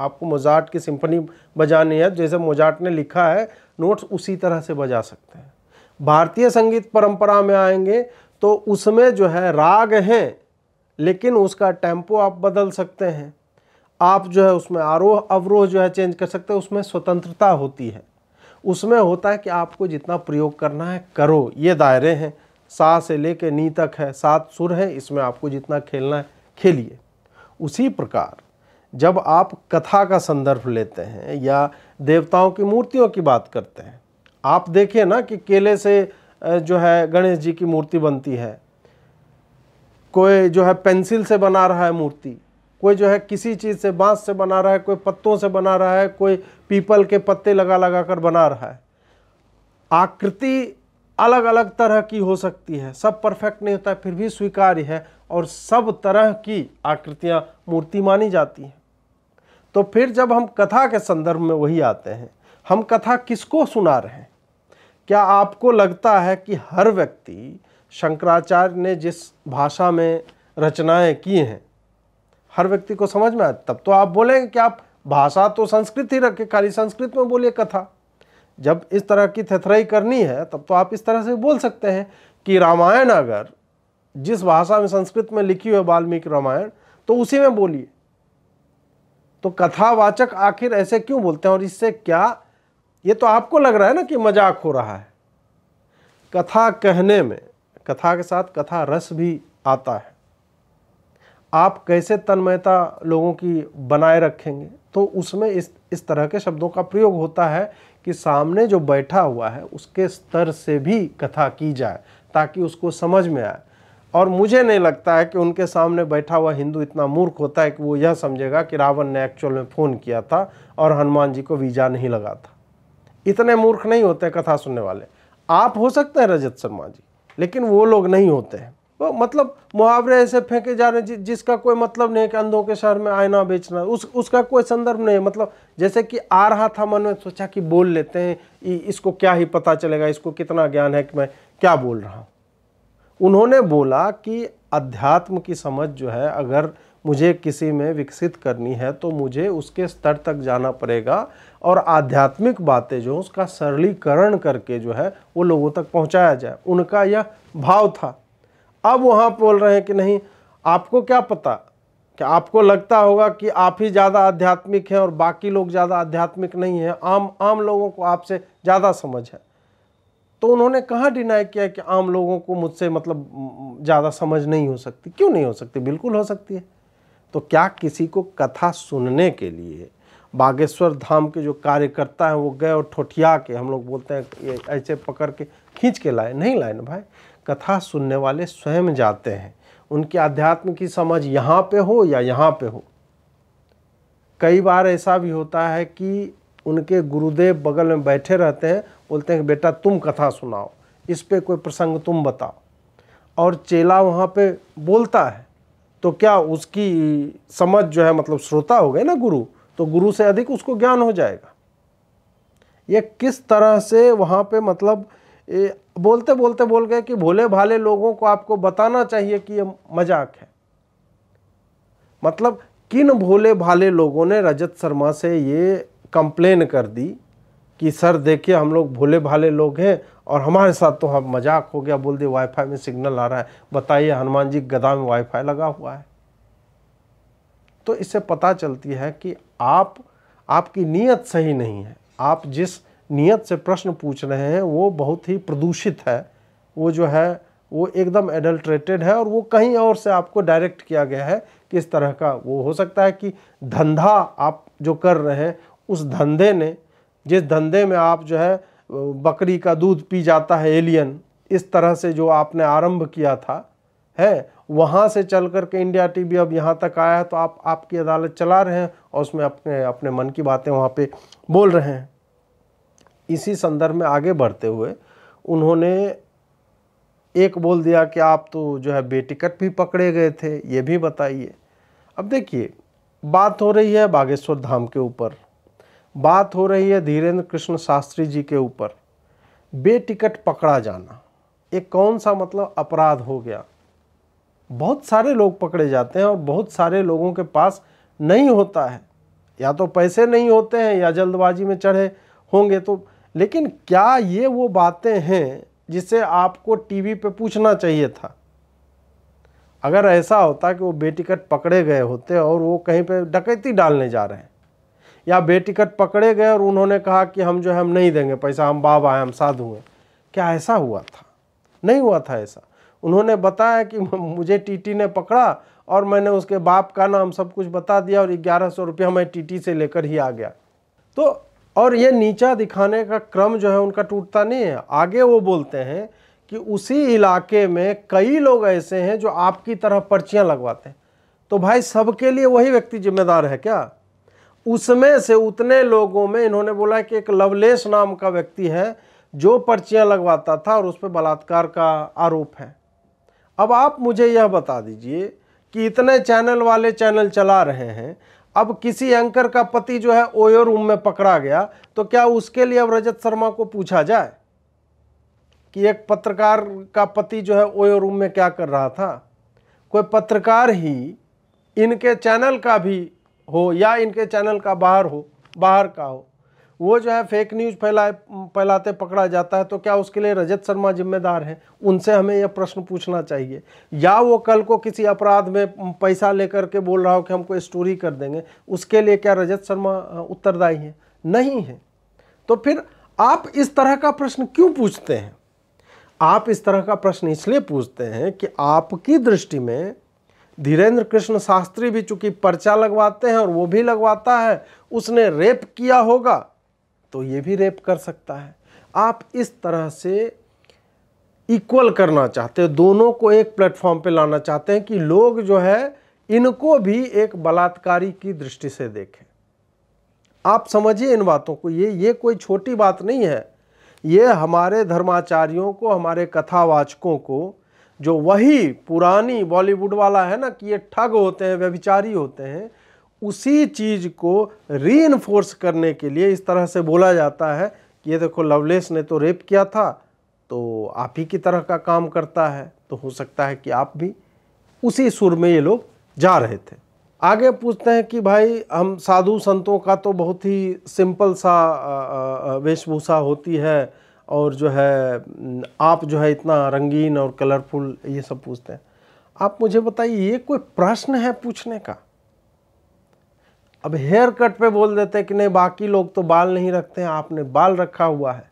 [SPEAKER 1] आपको मोजार्ट की सिम्फनी बजानी है, जैसे मोजार्ट ने लिखा है नोट्स उसी तरह से बजा सकते हैं। भारतीय संगीत परंपरा में आएंगे तो उसमें जो है राग हैं, लेकिन उसका टेम्पो आप बदल सकते हैं, आप जो है उसमें आरोह अवरोह जो है चेंज कर सकते हैं, उसमें स्वतंत्रता होती है। उसमें होता है कि आपको जितना प्रयोग करना है करो, ये दायरे हैं, सा से लेके नी तक है, 7 सुर है, इसमें आपको जितना खेलना है खेलिए। उसी प्रकार जब आप कथा का संदर्भ लेते हैं या देवताओं की मूर्तियों की बात करते हैं, आप देखिए ना कि केले से जो है गणेश जी की मूर्ति बनती है, कोई जो है पेंसिल से बना रहा है मूर्ति, कोई जो है किसी चीज़ से, बांस से बना रहा है, कोई पत्तों से बना रहा है, कोई पीपल के पत्ते लगा लगा कर बना रहा है। आकृति अलग अलग तरह की हो सकती है, सब परफेक्ट नहीं होता है, फिर भी स्वीकार्य है, और सब तरह की आकृतियां मूर्ति मानी जाती हैं। तो फिर जब हम कथा के संदर्भ में वही आते हैं, हम कथा किसको सुना रहे हैं? क्या आपको लगता है कि हर व्यक्ति शंकराचार्य ने जिस भाषा में रचनाएं की हैं हर व्यक्ति को समझ में आए? तब तो आप बोलेंगे कि आप भाषा तो संस्कृत ही रखे, खाली संस्कृत में बोलिए कथा। जब इस तरह की थेथराई करनी है तब तो आप इस तरह से बोल सकते हैं कि रामायण अगर जिस भाषा में संस्कृत में लिखी हुई है वाल्मीकि रामायण, तो उसी में बोलिए। तो कथावाचक आखिर ऐसे क्यों बोलते हैं, और इससे क्या, ये तो आपको लग रहा है ना कि मजाक हो रहा है। कथा कहने में, कथा के साथ कथा रस भी आता है। आप कैसे तन्मयता लोगों की बनाए रखेंगे, तो उसमें इस तरह के शब्दों का प्रयोग होता है कि सामने जो बैठा हुआ है उसके स्तर से भी कथा की जाए ताकि उसको समझ में आए। और मुझे नहीं लगता है कि उनके सामने बैठा हुआ हिंदू इतना मूर्ख होता है कि वो यह समझेगा कि रावण ने एक्चुअल में फ़ोन किया था और हनुमान जी को वीज़ा नहीं लगा था। इतने मूर्ख नहीं होते कथा सुनने वाले। आप हो सकते हैं रजत शर्मा जी, लेकिन वो लोग नहीं होते हैं। वो मतलब मुहावरे ऐसे फेंके जा रहे हैं जिसका कोई मतलब नहीं है कि अंधों के शहर में आईना बेचना, उसका कोई संदर्भ नहीं है। मतलब जैसे कि आ रहा था मन में, सोचा कि बोल लेते हैं, इसको क्या ही पता चलेगा, इसको कितना ज्ञान है कि मैं क्या बोल रहा हूँ। उन्होंने बोला कि अध्यात्म की समझ जो है अगर मुझे किसी में विकसित करनी है तो मुझे उसके स्तर तक जाना पड़ेगा, और आध्यात्मिक बातें जो उसका सरलीकरण करके जो है वो लोगों तक पहुँचाया जाए, उनका यह भाव था। अब वहाँ बोल रहे हैं कि नहीं, आपको क्या पता कि आपको लगता होगा कि आप ही ज़्यादा आध्यात्मिक हैं और बाकी लोग ज़्यादा आध्यात्मिक नहीं हैं, आम लोगों को आपसे ज़्यादा समझ है। तो उन्होंने कहाँ डिनाई किया कि आम लोगों को मुझसे मतलब ज़्यादा समझ नहीं हो सकती? क्यों नहीं हो सकती? बिल्कुल हो सकती है। तो क्या किसी को कथा सुनने के लिए बागेश्वर धाम के जो कार्यकर्ता हैं वो गए और ठोठिया के, हम लोग बोलते हैं ये ऐसे पकड़ के खींच के लाए? नहीं लाए ना भाई। कथा सुनने वाले स्वयं जाते हैं, उनकी आध्यात्म की समझ यहाँ पे हो या यहाँ पे हो। कई बार ऐसा भी होता है कि उनके गुरुदेव बगल में बैठे रहते हैं, बोलते हैं कि बेटा तुम कथा सुनाओ, इस पे कोई प्रसंग तुम बताओ, और चेला वहाँ पे बोलता है, तो क्या उसकी समझ जो है, मतलब श्रोता हो गए ना गुरु, तो गुरु से अधिक उसको ज्ञान हो जाएगा। ये किस तरह से वहाँ पे मतलब बोलते बोलते बोल गए कि भोले भाले लोगों को आपको बताना चाहिए कि ये मजाक है। मतलब किन भोले भाले लोगों ने रजत शर्मा से ये कंप्लेन कर दी कि सर देखिए हम लोग भोले भाले लोग हैं और हमारे साथ तो हम मजाक हो गया, बोल दिए वाईफाई में सिग्नल आ रहा है। बताइए, हनुमान जी गदा में वाईफाई लगा हुआ है। तो इससे पता चलती है कि आपकी नीयत सही नहीं है। आप जिस नीयत से प्रश्न पूछ रहे हैं वो बहुत ही प्रदूषित है, वो जो है वो एकदम एडल्ट्रेटेड है, और वो कहीं और से आपको डायरेक्ट किया गया है। किस तरह का वो हो सकता है कि धंधा आप जो कर रहे हैं, उस धंधे ने, जिस धंधे में आप जो है बकरी का दूध पी जाता है एलियन, इस तरह से जो आपने आरंभ किया था है, वहाँ से चल कर के इंडिया टीवी अब यहाँ तक आया है, तो आपकी अदालत चला रहे हैं और उसमें अपने मन की बातें वहाँ पे बोल रहे हैं। इसी संदर्भ में आगे बढ़ते हुए उन्होंने एक बोल दिया कि आप तो जो है बेटिकट भी पकड़े गए थे, ये भी बताइए। अब देखिए, बात हो रही है बागेश्वर धाम के ऊपर, बात हो रही है धीरेन्द्र कृष्ण शास्त्री जी के ऊपर। बेटिकट पकड़ा जाना एक कौन सा मतलब अपराध हो गया? बहुत सारे लोग पकड़े जाते हैं और बहुत सारे लोगों के पास नहीं होता है, या तो पैसे नहीं होते हैं या जल्दबाजी में चढ़े होंगे। तो लेकिन क्या ये वो बातें हैं जिसे आपको टीवी पे पूछना चाहिए था? अगर ऐसा होता कि वो बेटिकट पकड़े गए होते और वो कहीं पे डकैती डालने जा रहे हैं, या बेटिकट पकड़े गए और उन्होंने कहा कि हम जो है हम नहीं देंगे पैसा, हम बाबा हैं, हम साधु हैं, क्या ऐसा हुआ था? नहीं हुआ था ऐसा। उन्होंने बताया कि मुझे टीटी ने पकड़ा और मैंने उसके बाप का नाम सब कुछ बता दिया और 1100 रुपया मैं टीटी से लेकर ही आ गया। तो और ये नीचा दिखाने का क्रम जो है उनका टूटता नहीं है। आगे वो बोलते हैं कि उसी इलाके में कई लोग ऐसे हैं जो आपकी तरह पर्चियां लगवाते हैं। तो भाई सबके लिए वही व्यक्ति जिम्मेदार है क्या? उसमें से उतने लोगों में इन्होंने बोला कि एक लवलेश नाम का व्यक्ति है जो पर्चियां लगवाता था और उस पर बलात्कार का आरोप है। अब आप मुझे यह बता दीजिए कि इतने चैनल वाले चैनल चला रहे हैं, अब किसी एंकर का पति जो है ओयो रूम में पकड़ा गया, तो क्या उसके लिए अब रजत शर्मा को पूछा जाए कि एक पत्रकार का पति जो है ओयो रूम में क्या कर रहा था? कोई पत्रकार ही इनके चैनल का भी हो या इनके चैनल का बाहर का हो, वो जो है फेक न्यूज़ फैलाते पकड़ा जाता है, तो क्या उसके लिए रजत शर्मा जिम्मेदार हैं? उनसे हमें यह प्रश्न पूछना चाहिए। या वो कल को किसी अपराध में पैसा लेकर के बोल रहा हो कि हमको स्टोरी कर देंगे, उसके लिए क्या रजत शर्मा उत्तरदायी हैं? नहीं है। तो फिर आप इस तरह का प्रश्न क्यों पूछते हैं? आप इस तरह का प्रश्न इसलिए पूछते हैं कि आपकी दृष्टि में धीरेन्द्र कृष्ण शास्त्री भी चूंकि पर्चा लगवाते हैं और वो भी लगवाता है, उसने रेप किया होगा तो ये भी रेप कर सकता है। आप इस तरह से इक्वल करना चाहते हैं, दोनों को एक प्लेटफॉर्म पे लाना चाहते हैं कि लोग जो है इनको भी एक बलात्कारी की दृष्टि से देखें। आप समझिए इन बातों को, ये कोई छोटी बात नहीं है। ये हमारे धर्माचार्यों को, हमारे कथावाचकों को, जो वही पुरानी बॉलीवुड वाला है ना कि ये ठग होते हैं, व्यभिचारी होते हैं, उसी चीज को रीइंफोर्स करने के लिए इस तरह से बोला जाता है कि ये देखो लवलेश ने तो रेप किया था, तो आप ही की तरह का काम करता है, तो हो सकता है कि आप भी उसी सुर में ये लोग जा रहे थे। आगे पूछते हैं कि भाई हम साधु संतों का तो बहुत ही सिंपल सा वेशभूषा होती है और जो है आप जो है इतना रंगीन और कलरफुल, ये सब पूछते हैं। आप मुझे बताइए, ये कोई प्रश्न है पूछने का? अब हेयर कट पे बोल देते हैं कि नहीं बाकी लोग तो बाल नहीं रखते हैं, आपने बाल रखा हुआ है।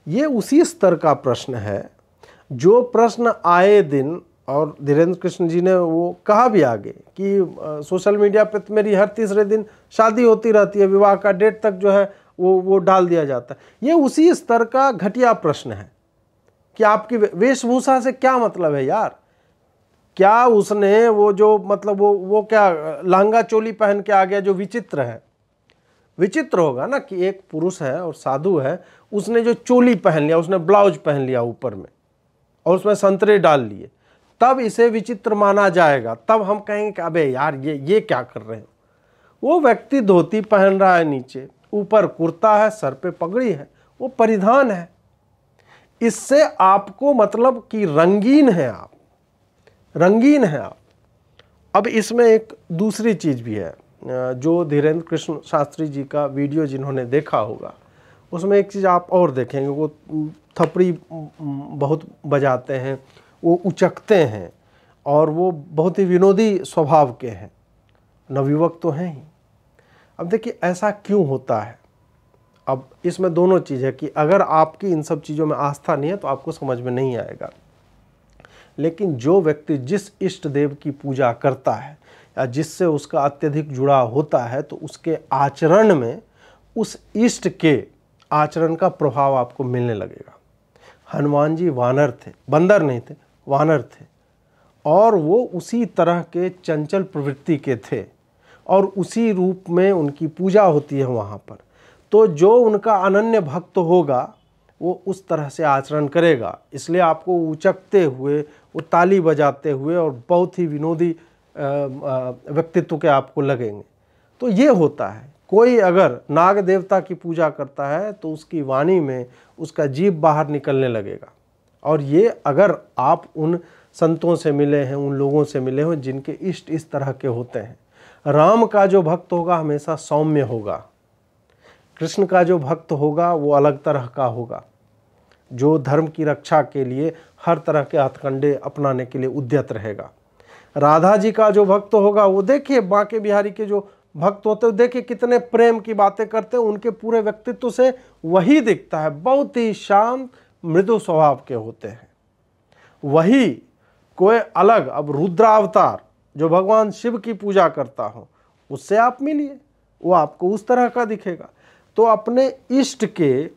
[SPEAKER 1] ये उसी स्तर का प्रश्न है जो प्रश्न आए दिन, और धीरेन्द्र कृष्ण जी ने वो कहा भी आगे कि सोशल मीडिया पे तो मेरी हर तीसरे दिन शादी होती रहती है, विवाह का डेट तक जो है वो डाल दिया जाता है। ये उसी स्तर का घटिया प्रश्न है कि आपकी वेशभूषा से क्या मतलब है यार? क्या उसने वो जो मतलब वो क्या लहंगा चोली पहन के आ गया जो विचित्र है? विचित्र होगा ना कि एक पुरुष है और साधु है, उसने जो चोली पहन लिया, उसने ब्लाउज पहन लिया ऊपर में और उसमें संतरे डाल लिए, तब इसे विचित्र माना जाएगा। तब हम कहेंगे कि अबे यार ये क्या कर रहे हैं। वो व्यक्ति धोती पहन रहा है, नीचे ऊपर कुर्ता है, सर पे पगड़ी है, वो परिधान है। इससे आपको मतलब कि रंगीन है आप, रंगीन है आप। अब इसमें एक दूसरी चीज भी है, जो धीरेन्द्र कृष्ण शास्त्री जी का वीडियो जिन्होंने देखा होगा, उसमें एक चीज़ आप और देखेंगे, वो थपड़ी बहुत बजाते हैं, वो उचकते हैं और वो बहुत ही विनोदी स्वभाव के हैं, नवयुवक तो हैं ही। अब देखिए ऐसा क्यों होता है? अब इसमें दोनों चीज़ है कि अगर आपकी इन सब चीज़ों में आस्था नहीं है तो आपको समझ में नहीं आएगा। लेकिन जो व्यक्ति जिस इष्ट देव की पूजा करता है या जिससे उसका अत्यधिक जुड़ा होता है, तो उसके आचरण में उस इष्ट के आचरण का प्रभाव आपको मिलने लगेगा। हनुमान जी वानर थे, बंदर नहीं थे, वानर थे, और वो उसी तरह के चंचल प्रवृत्ति के थे और उसी रूप में उनकी पूजा होती है वहाँ पर। तो जो उनका अनन्य भक्त होगा वो उस तरह से आचरण करेगा। इसलिए आपको उचकते हुए, वो ताली बजाते हुए और बहुत ही विनोदी व्यक्तित्व के आपको लगेंगे। तो ये होता है, कोई अगर नाग देवता की पूजा करता है तो उसकी वाणी में उसका जीभ बाहर निकलने लगेगा। और ये अगर आप उन संतों से मिले हैं, उन लोगों से मिले हो जिनके इष्ट इस तरह के होते हैं। राम का जो भक्त होगा हमेशा सौम्य होगा, कृष्ण का जो भक्त होगा वो अलग तरह का होगा, जो धर्म की रक्षा के लिए हर तरह के हथकंडे अपनाने के लिए उद्यत रहेगा। राधा जी का जो भक्त होगा वो देखिए, बांके बिहारी के जो भक्त होते हैं देखिए कितने प्रेम की बातें करते हैं, उनके पूरे व्यक्तित्व से वही दिखता है, बहुत ही शांत मृदु स्वभाव के होते हैं। वही कोई अलग, अब रुद्रावतार जो भगवान शिव की पूजा करता हो उससे आप मिलिए, वो आपको उस तरह का दिखेगा। तो अपने इष्ट के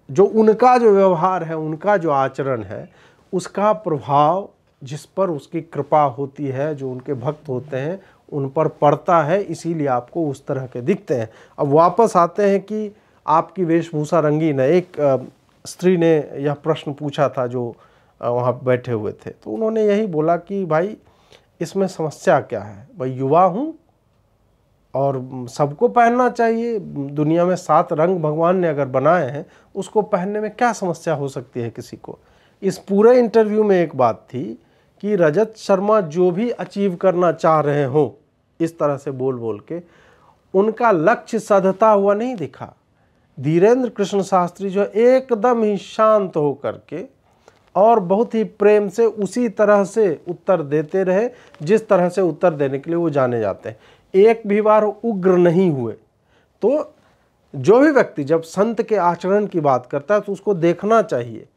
[SPEAKER 1] जो उनका जो व्यवहार है, उनका जो आचरण है, उसका प्रभाव जिस पर उसकी कृपा होती है, जो उनके भक्त होते हैं उन पर पड़ता है, इसीलिए आपको उस तरह के दिखते हैं। अब वापस आते हैं कि आपकी वेशभूषा रंगीन है। एक स्त्री ने यह प्रश्न पूछा था जो वहाँ बैठे हुए थे, तो उन्होंने यही बोला कि भाई इसमें समस्या क्या है? भाई युवा हूँ और सबको पहनना चाहिए, दुनिया में 7 रंग भगवान ने अगर बनाए हैं, उसको पहनने में क्या समस्या हो सकती है किसी को? इस पूरे इंटरव्यू में एक बात थी कि रजत शर्मा जो भी अचीव करना चाह रहे हो इस तरह से बोल बोल के, उनका लक्ष्य साधता हुआ नहीं दिखा। धीरेन्द्र कृष्ण शास्त्री जो एकदम ही शांत होकर के और बहुत ही प्रेम से उसी तरह से उत्तर देते रहे जिस तरह से उत्तर देने के लिए वो जाने जाते हैं। एक भी बार उग्र नहीं हुए। तो जो भी व्यक्ति जब संत के आचरण की बात करता है तो उसको देखना चाहिए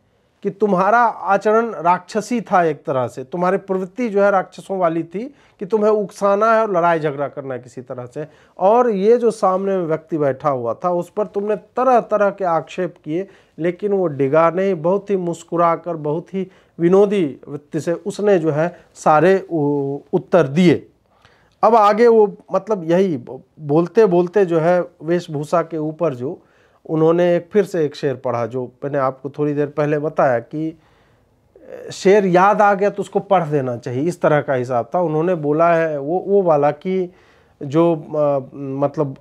[SPEAKER 1] कि तुम्हारा आचरण राक्षसी था, एक तरह से तुम्हारी प्रवृत्ति जो है राक्षसों वाली थी कि तुम्हें उकसाना है और लड़ाई झगड़ा करना है किसी तरह से। और ये जो सामने में व्यक्ति बैठा हुआ था उस पर तुमने तरह तरह के आक्षेप किए, लेकिन वो डिगा नहीं, बहुत ही मुस्कुरा कर, बहुत ही विनोदी वृत्ति से उसने जो है सारे उत्तर दिए। अब आगे वो मतलब यही बोलते बोलते जो है वेशभूषा के ऊपर जो उन्होंने फिर से एक शेर पढ़ा, जो मैंने आपको थोड़ी देर पहले बताया कि शेर याद आ गया तो उसको पढ़ देना चाहिए, इस तरह का हिसाब था। उन्होंने बोला है वो वाला कि जो मतलब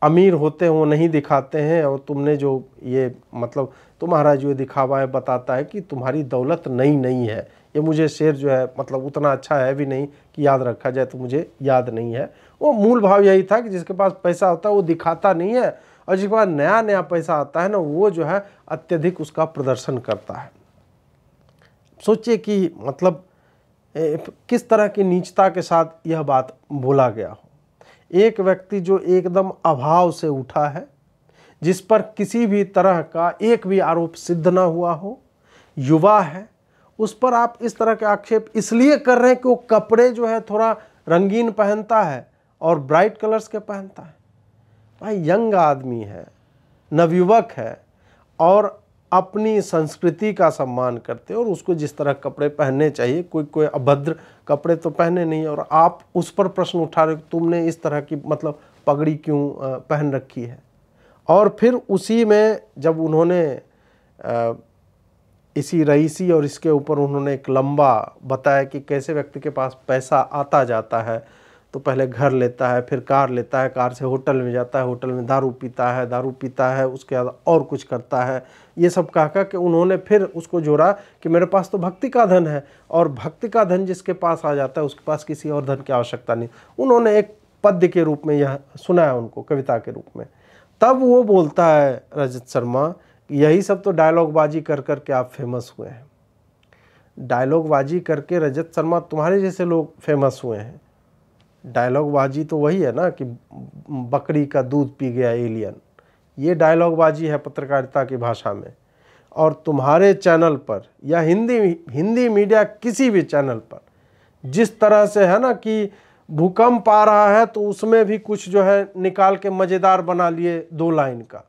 [SPEAKER 1] अमीर होते हैं वो नहीं दिखाते हैं, और तुमने जो ये मतलब तुम्हारा जो दिखावा है बताता है कि तुम्हारी दौलत नई नहीं है। ये मुझे शेर जो है मतलब उतना अच्छा है भी नहीं कि याद रखा जाए, तो मुझे याद नहीं है। वो मूल भाव यही था कि जिसके पास पैसा होता है वो दिखाता नहीं है, और जिसके पास नया नया पैसा आता है ना, वो जो है अत्यधिक उसका प्रदर्शन करता है। सोचिए कि मतलब किस तरह की नीचता के साथ यह बात बोला गया हो। एक व्यक्ति जो एकदम अभाव से उठा है, जिस पर किसी भी तरह का एक भी आरोप सिद्ध ना हुआ हो, युवा है, उस पर आप इस तरह के आक्षेप इसलिए कर रहे हैं कि वो कपड़े जो है थोड़ा रंगीन पहनता है और ब्राइट कलर्स के पहनता है। भाई यंग आदमी है, नवयुवक है और अपनी संस्कृति का सम्मान करते और उसको जिस तरह कपड़े पहनने चाहिए, कोई अभद्र कपड़े तो पहने नहीं, और आप उस पर प्रश्न उठा रहे हो तुमने इस तरह की मतलब पगड़ी क्यों पहन रखी है। और फिर उसी में जब उन्होंने इसी रईसी और इसके ऊपर उन्होंने एक लंबा बताया कि कैसे व्यक्ति के पास पैसा आता जाता है, तो पहले घर लेता है, फिर कार लेता है, कार से होटल में जाता है, होटल में दारू पीता है, उसके बाद और कुछ करता है। ये सब कह के उन्होंने फिर उसको जोड़ा कि मेरे पास तो भक्ति का धन है, और भक्ति का धन जिसके पास आ जाता है उसके पास किसी और धन की आवश्यकता नहीं। उन्होंने एक पद्य के रूप में यह सुनाया उनको, कविता के रूप में। तब वो बोलता है रजत शर्मा, यही सब तो डायलॉगबाजी कर कर के आप फेमस हुए हैं। डायलॉगबाजी करके रजत शर्मा तुम्हारे जैसे लोग फेमस हुए हैं। डायलॉगबाजी तो वही है ना कि बकरी का दूध पी गया एलियन, ये डायलॉगबाजी है पत्रकारिता की भाषा में। और तुम्हारे चैनल पर या हिंदी मीडिया किसी भी चैनल पर जिस तरह से है ना कि भूकंप आ रहा है तो उसमें भी कुछ जो है निकाल के मज़ेदार बना लिए 2 लाइन का।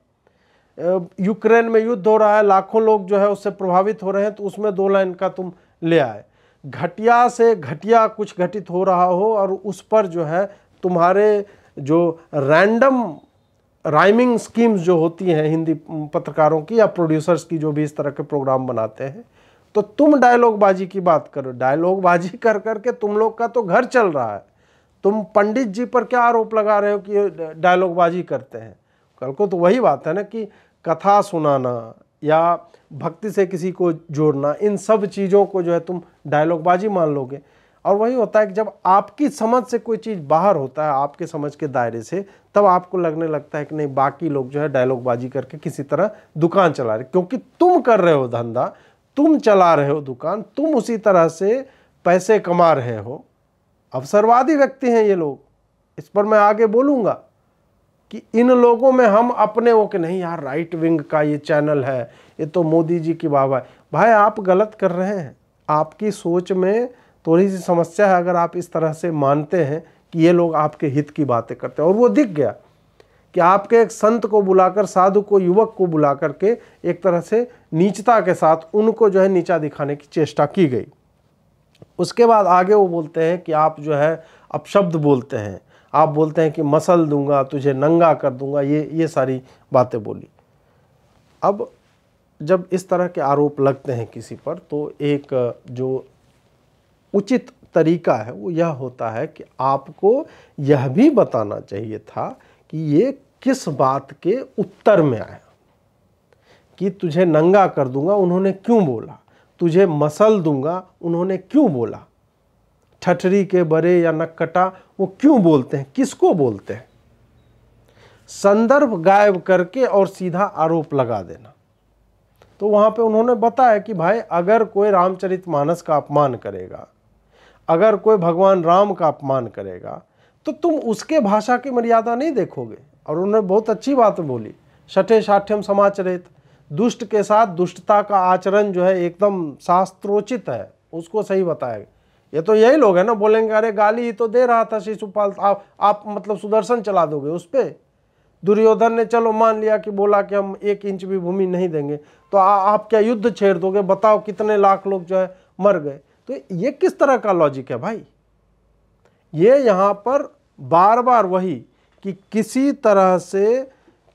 [SPEAKER 1] यूक्रेन में युद्ध हो रहा है, लाखों लोग जो है उससे प्रभावित हो रहे हैं, तो उसमें 2 लाइन का तुम ले आए। घटिया से घटिया कुछ घटित हो रहा हो और उस पर जो है तुम्हारे जो रैंडम राइमिंग स्कीम्स जो होती हैं हिंदी पत्रकारों की या प्रोड्यूसर्स की, जो भी इस तरह के प्रोग्राम बनाते हैं, तो तुम डायलॉगबाजी की बात करो। डायलॉगबाजी कर करके तुम लोग का तो घर चल रहा है। तुम पंडित जी पर क्या आरोप लगा रहे हो कि डायलॉगबाजी करते हैं? कल को तो वही बात है ना कि कथा सुनाना या भक्ति से किसी को जोड़ना, इन सब चीज़ों को जो है तुम डायलॉगबाजी मान लोगे। और वही होता है कि जब आपकी समझ से कोई चीज़ बाहर होता है, आपके समझ के दायरे से, तब आपको लगने लगता है कि नहीं, बाकी लोग जो है डायलॉगबाजी करके किसी तरह दुकान चला रहे, क्योंकि तुम कर रहे हो धंधा, तुम चला रहे हो दुकान, तुम उसी तरह से पैसे कमा रहे हो। अवसरवादी व्यक्ति हैं ये लोग, इस पर मैं आगे बोलूँगा कि इन लोगों में हम अपने वो कि नहीं यार राइट विंग का ये चैनल है, ये तो मोदी जी की वाह है। भाई आप गलत कर रहे हैं, आपकी सोच में थोड़ी सी समस्या है अगर आप इस तरह से मानते हैं कि ये लोग आपके हित की बातें करते हैं। और वो दिख गया कि आपके एक संत को बुलाकर, साधु को, युवक को बुला करके एक तरह से नीचता के साथ उनको जो है नीचा दिखाने की चेष्टा की गई। उसके बाद आगे वो बोलते हैं कि आप जो है अपशब्द बोलते हैं, आप बोलते हैं कि मसल दूंगा, तुझे नंगा कर दूंगा, ये सारी बातें बोली। अब जब इस तरह के आरोप लगते हैं किसी पर, तो एक जो उचित तरीका है वो यह होता है कि आपको यह भी बताना चाहिए था कि ये किस बात के उत्तर में आया। कि तुझे नंगा कर दूंगा उन्होंने क्यों बोला, तुझे मसल दूंगा उन्होंने क्यों बोला, ठठरी के बरे या नक्कटा वो क्यों बोलते हैं, किसको बोलते हैं। संदर्भ गायब करके और सीधा आरोप लगा देना। तो वहां पे उन्होंने बताया कि भाई अगर कोई रामचरितमानस का अपमान करेगा, अगर कोई भगवान राम का अपमान करेगा, तो तुम उसके भाषा की मर्यादा नहीं देखोगे। और उन्होंने बहुत अच्छी बात बोली, शठे शाठ्यम समाचरित, दुष्ट के साथ दुष्टता का आचरण जो है एकदम शास्त्रोचित है, उसको सही बताया। ये तो यही लोग हैं ना, बोलेंगे अरे गाली ही तो दे रहा था शिशुपाल, आप मतलब सुदर्शन चला दोगे उस पर। दुर्योधन ने चलो मान लिया कि बोला कि हम 1 इंच भी भूमि नहीं देंगे, तो आप क्या युद्ध छेड़ दोगे? बताओ कितने लाख लोग जो है मर गए। तो ये किस तरह का लॉजिक है भाई? ये यहाँ पर बार बार वही कि किसी तरह से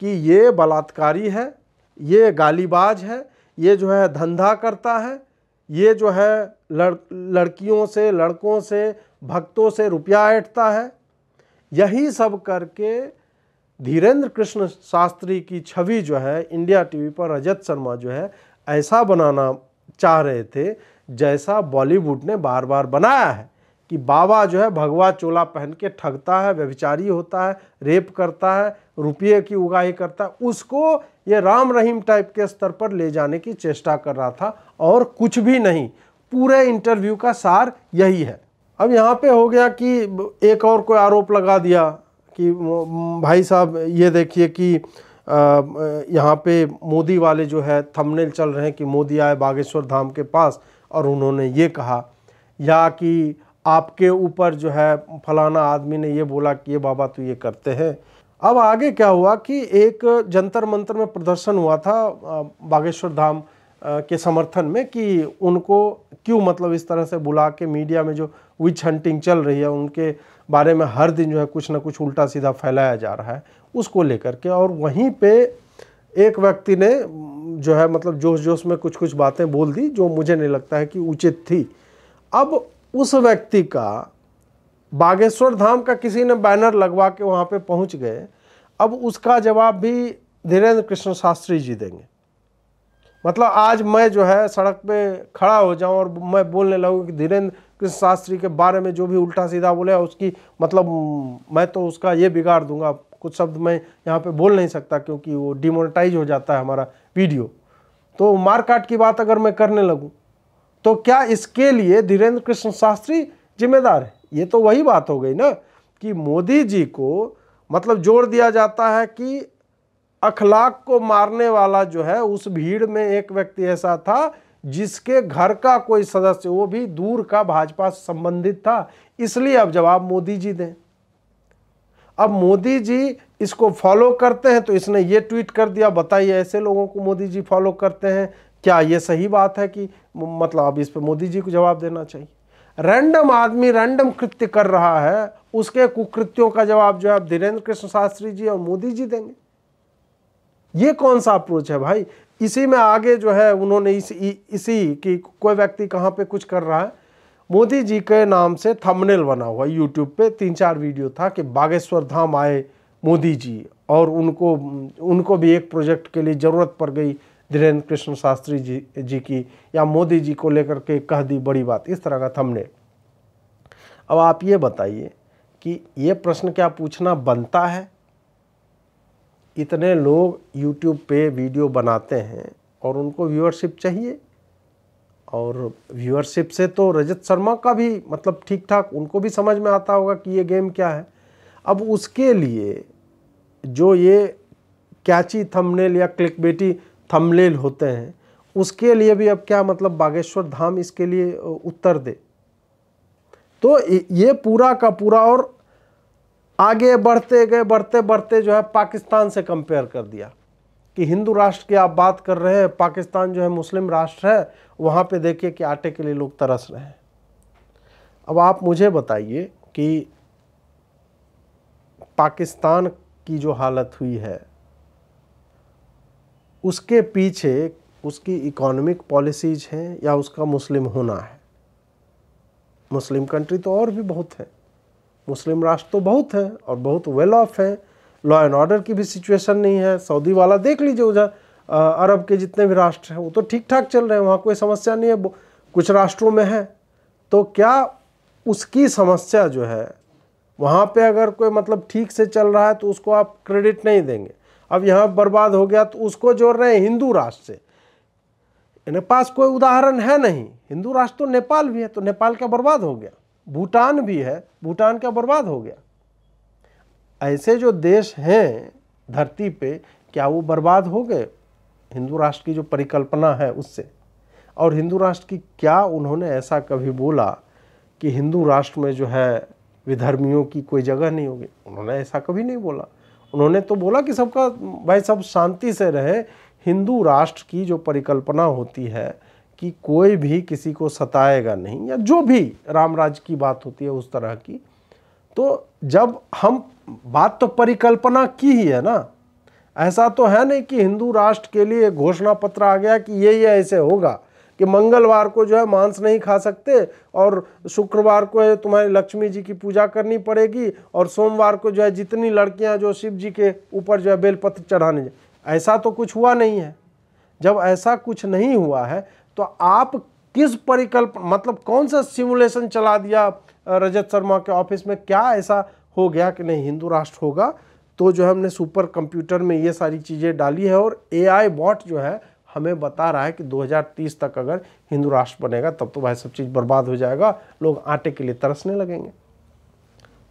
[SPEAKER 1] कि ये बलात्कारी है, ये गालीबाज है, ये जो है धंधा करता है, ये जो है लड़कियों से, लड़कों से, भक्तों से रुपया ऐंठता है। यही सब करके धीरेन्द्र कृष्ण शास्त्री की छवि जो है इंडिया टीवी पर रजत शर्मा जो है ऐसा बनाना चाह रहे थे जैसा बॉलीवुड ने बार बार बनाया है कि बाबा जो है भगवा चोला पहन के ठगता है, व्यभिचारी होता है, रेप करता है, रुपये की उगाही करता है। उसको ये राम रहीम टाइप के स्तर पर ले जाने की चेष्टा कर रहा था और कुछ भी नहीं। पूरे इंटरव्यू का सार यही है। अब यहाँ पे हो गया कि एक और कोई आरोप लगा दिया कि भाई साहब ये देखिए कि यहाँ पे मोदी वाले जो है थंबनेल चल रहे हैं कि मोदी आए बागेश्वर धाम के पास और उन्होंने ये कहा, या कि आपके ऊपर जो है फलाना आदमी ने ये बोला कि ये बाबा तो ये करते हैं। अब आगे क्या हुआ कि एक जंतर मंतर में प्रदर्शन हुआ था बागेश्वर धाम के समर्थन में कि उनको क्यों मतलब इस तरह से बुला के मीडिया में जो विच हंटिंग चल रही है उनके बारे में हर दिन जो है कुछ ना कुछ उल्टा सीधा फैलाया जा रहा है उसको लेकर के। और वहीं पे एक व्यक्ति ने जो है मतलब जोश जोश में कुछ कुछ बातें बोल दी जो मुझे नहीं लगता है कि उचित थी। अब उस व्यक्ति का बागेश्वर धाम का किसी ने बैनर लगवा के वहाँ पे पहुँच गए। अब उसका जवाब भी धीरेन्द्र कृष्ण शास्त्री जी देंगे। मतलब आज मैं जो है सड़क पे खड़ा हो जाऊं और मैं बोलने लगूं कि धीरेन्द्र कृष्ण शास्त्री के बारे में जो भी उल्टा सीधा बोले उसकी मतलब मैं तो उसका ये बिगाड़ दूंगा, कुछ शब्द मैं यहाँ पे बोल नहीं सकता क्योंकि वो डिमोनेटाइज हो जाता है हमारा वीडियो। तो मारकाट की बात अगर मैं करने लगूं तो क्या इसके लिए धीरेन्द्र कृष्ण शास्त्री जिम्मेदार है? ये तो वही बात हो गई ना कि मोदी जी को मतलब जोर दिया जाता है कि अखलाक को मारने वाला जो है उस भीड़ में एक व्यक्ति ऐसा था जिसके घर का कोई सदस्य, वो भी दूर का भाजपा से संबंधित था, इसलिए अब जवाब मोदी जी दें। अब मोदी जी इसको फॉलो करते हैं तो इसने ये ट्वीट कर दिया, बताइए ऐसे लोगों को मोदी जी फॉलो करते हैं, क्या ये सही बात है कि मतलब अब इस पे मोदी जी को जवाब देना चाहिए। रैंडम आदमी रैंडम कृत्य कर रहा है, उसके कुकृत्यों का जवाब जो है धीरेन्द्र कृष्ण शास्त्री जी और मोदी जी देंगे। ये कौन सा अप्रोच है भाई? इसी में आगे जो है उन्होंने इसी कि कोई व्यक्ति कहाँ पे कुछ कर रहा है, मोदी जी के नाम से थंबनेल बना हुआ यूट्यूब पे 3-4 वीडियो था कि बागेश्वर धाम आए मोदी जी और उनको भी एक प्रोजेक्ट के लिए ज़रूरत पड़ गई धीरेन्द्र कृष्ण शास्त्री जी की, या मोदी जी को लेकर के कह दी बड़ी बात, इस तरह का थंबनेल। अब आप ये बताइए कि ये प्रश्न क्या पूछना बनता है? इतने लोग YouTube पे वीडियो बनाते हैं और उनको व्यूअरशिप चाहिए, और व्यूअरशिप से तो रजत शर्मा का भी मतलब ठीक ठाक उनको भी समझ में आता होगा कि ये गेम क्या है। अब उसके लिए जो ये कैची थंबनेल या क्लिकबेटी थंबनेल होते हैं उसके लिए भी अब क्या मतलब बागेश्वर धाम इसके लिए उत्तर दे। तो ये पूरा का पूरा और आगे बढ़ते गए बढ़ते बढ़ते जो है पाकिस्तान से कंपेयर कर दिया कि हिंदू राष्ट्र की आप बात कर रहे हैं, पाकिस्तान जो है मुस्लिम राष्ट्र है, वहाँ पे देखिए कि आटे के लिए लोग तरस रहे हैं। अब आप मुझे बताइए कि पाकिस्तान की जो हालत हुई है उसके पीछे उसकी इकोनॉमिक पॉलिसीज हैं या उसका मुस्लिम होना है? मुस्लिम कंट्री तो और भी बहुत है, मुस्लिम राष्ट्र तो बहुत है और बहुत वेल ऑफ है, लॉ एंड ऑर्डर की भी सिचुएशन नहीं है। सऊदी वाला देख लीजिए, उधर अरब के जितने भी राष्ट्र हैं वो तो ठीक ठाक चल रहे हैं, वहाँ कोई समस्या नहीं है। कुछ राष्ट्रों में है तो क्या उसकी समस्या जो है वहाँ पे अगर कोई मतलब ठीक से चल रहा है तो उसको आप क्रेडिट नहीं देंगे। अब यहाँ बर्बाद हो गया तो उसको जोड़ रहे हैं हिंदू राष्ट्र से। इनके पास कोई उदाहरण है नहीं। हिंदू राष्ट्र तो नेपाल भी है, तो नेपाल क्या बर्बाद हो गया? भूटान भी है, भूटान क्या बर्बाद हो गया? ऐसे जो देश हैं धरती पे क्या वो बर्बाद हो गए हिंदू राष्ट्र की जो परिकल्पना है उससे? और हिंदू राष्ट्र की क्या उन्होंने ऐसा कभी बोला कि हिंदू राष्ट्र में जो है विधर्मियों की कोई जगह नहीं होगी? उन्होंने ऐसा कभी नहीं बोला। उन्होंने तो बोला कि सबका भाई सब शांति से रहे। हिंदू राष्ट्र की जो परिकल्पना होती है कि कोई भी किसी को सताएगा नहीं, या जो भी राम राज्य की बात होती है उस तरह की, तो जब हम बात तो परिकल्पना की ही है ना, ऐसा तो है नहीं कि हिंदू राष्ट्र के लिए घोषणा पत्र आ गया कि ये ऐसे होगा कि मंगलवार को जो है मांस नहीं खा सकते और शुक्रवार को है तुम्हारी लक्ष्मी जी की पूजा करनी पड़ेगी और सोमवार को जो है जितनी लड़कियां जो शिव जी के ऊपर जो है बेलपत्र चढ़ाने, ऐसा तो कुछ हुआ नहीं है। जब ऐसा कुछ नहीं हुआ है तो आप किस मतलब कौन सा सिमुलेशन चला दिया रजत शर्मा के ऑफिस में? क्या ऐसा हो गया कि नहीं हिंदू राष्ट्र होगा तो जो है हमने सुपर कंप्यूटर में ये सारी चीज़ें डाली है और AI बॉट जो है हमें बता रहा है कि 2030 तक अगर हिंदू राष्ट्र बनेगा तब तो भाई सब चीज़ बर्बाद हो जाएगा, लोग आटे के लिए तरसने लगेंगे।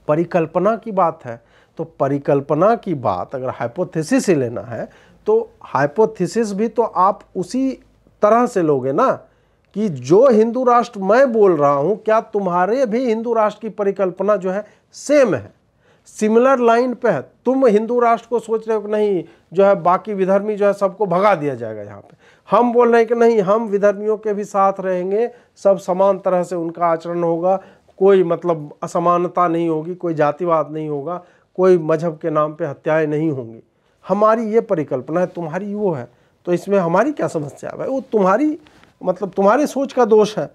[SPEAKER 1] परिकल्पना की बात है, तो परिकल्पना की बात अगर हाइपोथेसिस ही लेना है तो हाइपोथेसिस भी तो आप उसी तरह से लोगे ना कि जो हिंदू राष्ट्र मैं बोल रहा हूं, क्या तुम्हारे भी हिंदू राष्ट्र की परिकल्पना जो है सेम है, सिमिलर लाइन पे है? तुम हिंदू राष्ट्र को सोच रहे हो कि नहीं जो है बाकी विधर्मी जो है सबको भगा दिया जाएगा यहाँ पे, हम बोल रहे हैं कि नहीं हम विधर्मियों के भी साथ रहेंगे, सब समान तरह से उनका आचरण होगा, कोई मतलब असमानता नहीं होगी, कोई जातिवाद नहीं होगा, कोई मजहब के नाम पे हत्याएं नहीं होंगी। हमारी ये परिकल्पना है, तुम्हारी वो है, तो इसमें हमारी क्या समस्या है भाई? वो तुम्हारी मतलब तुम्हारी सोच का दोष है।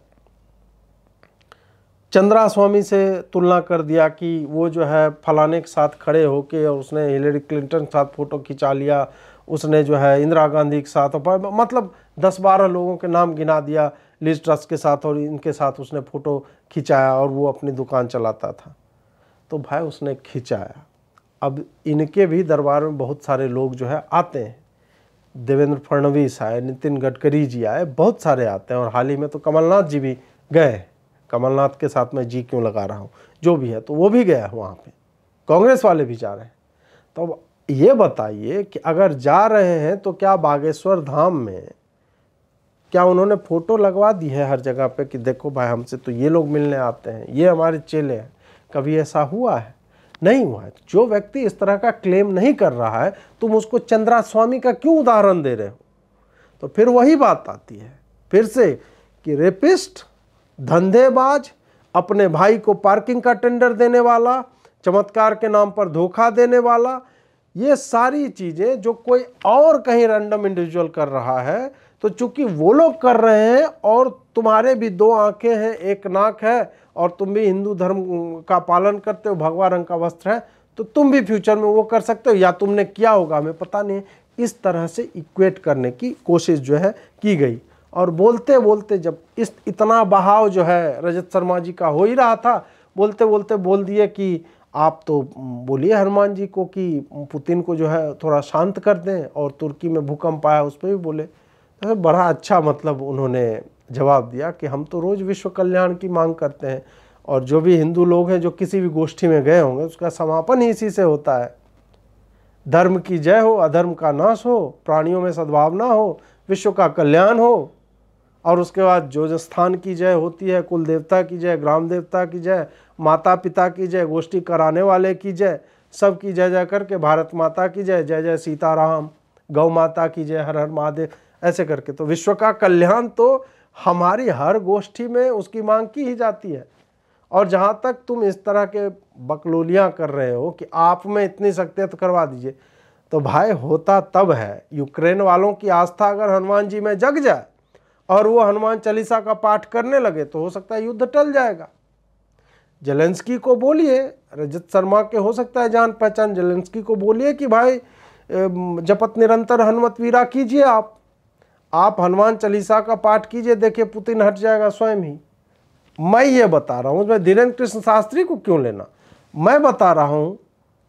[SPEAKER 1] चंद्रा स्वामी से तुलना कर दिया कि वो जो है फलाने के साथ खड़े होके और उसने हिलेरी क्लिंटन के साथ फ़ोटो खिंचा लिया, उसने जो है इंदिरा गांधी के साथ मतलब 10-12 लोगों के नाम गिना दिया लिज ट्रस के साथ, और इनके साथ उसने फ़ोटो खिंचाया और वो अपनी दुकान चलाता था। तो भाई उसने खिंचाया, अब इनके भी दरबार में बहुत सारे लोग जो है आते हैं, देवेंद्र फडणवीस आए, नितिन गडकरी जी आए, बहुत सारे आते हैं, और हाल ही में तो कमलनाथ जी भी गए। कमलनाथ के साथ मैं जी क्यों लगा रहा हूँ, जो भी है तो वो भी गया वहाँ पे, कांग्रेस वाले भी जा रहे हैं। तो अब ये बताइए कि अगर जा रहे हैं तो क्या बागेश्वर धाम में क्या उन्होंने फ़ोटो लगवा दी है हर जगह पे कि देखो भाई हमसे तो ये लोग मिलने आते हैं, ये हमारे चेले हैं? कभी ऐसा हुआ है? नहीं हुआ है। जो व्यक्ति इस तरह का क्लेम नहीं कर रहा है, तुम उसको चंद्रा स्वामी का क्यों उदाहरण दे रहे हो? तो फिर वही बात आती है फिर से कि रेपिस्ट, धंधेबाज, अपने भाई को पार्किंग का टेंडर देने वाला, चमत्कार के नाम पर धोखा देने वाला, ये सारी चीजें जो कोई और कहीं रैंडम इंडिविजुअल कर रहा है, तो चूंकि वो लोग कर रहे हैं और तुम्हारे भी 2 आंखें हैं, 1 नाक है, और तुम भी हिंदू धर्म का पालन करते हो, भगवा रंग का वस्त्र है, तो तुम भी फ्यूचर में वो कर सकते हो, या तुमने किया होगा हमें पता नहीं। इस तरह से इक्वेट करने की कोशिश जो है की गई, और बोलते बोलते जब इतना बहाव जो है रजत शर्मा जी का हो ही रहा था, बोलते बोलते बोल दिए कि आप तो बोलिए हनुमान जी को कि पुतिन को जो है थोड़ा शांत कर दें, और तुर्की में भूकंप आया उस पर भी बोले। तो बड़ा अच्छा मतलब उन्होंने जवाब दिया कि हम तो रोज़ विश्व कल्याण की मांग करते हैं, और जो भी हिंदू लोग हैं जो किसी भी गोष्ठी में गए होंगे उसका समापन ही इसी से होता है। धर्म की जय हो, अधर्म का नाश हो, प्राणियों में सद्भावना हो, विश्व का कल्याण हो, और उसके बाद जो स्थान की जय होती है, कुल देवता की जय, ग्राम देवता की जय, माता पिता की जय, गोष्ठी कराने वाले की जय, सब की जय जय करके, भारत माता की जय, जय जय सीताराम, गौ माता की जय, हर हर महादेव, ऐसे करके तो विश्व का कल्याण तो हमारी हर गोष्ठी में उसकी मांग की ही जाती है। और जहाँ तक तुम इस तरह के बकलोलियाँ कर रहे हो कि आप में इतनी शक्ति है तो करवा दीजिए, तो भाई होता तब है। यूक्रेन वालों की आस्था अगर हनुमान जी में जग जाए और वो हनुमान चालीसा का पाठ करने लगे तो हो सकता है युद्ध टल जाएगा। जेलेंस्की को बोलिए, रजत शर्मा के हो सकता है जान पहचान, जेलेंस्की को बोलिए कि भाई जपत निरंतर हनुमत वीरा कीजिए, आप हनुमान चालीसा का पाठ कीजिए, देखिए पुतिन हट जाएगा स्वयं ही। मैं ये बता रहा हूँ, मैं धीरेन्द्र कृष्ण शास्त्री को क्यों लेना, मैं बता रहा हूँ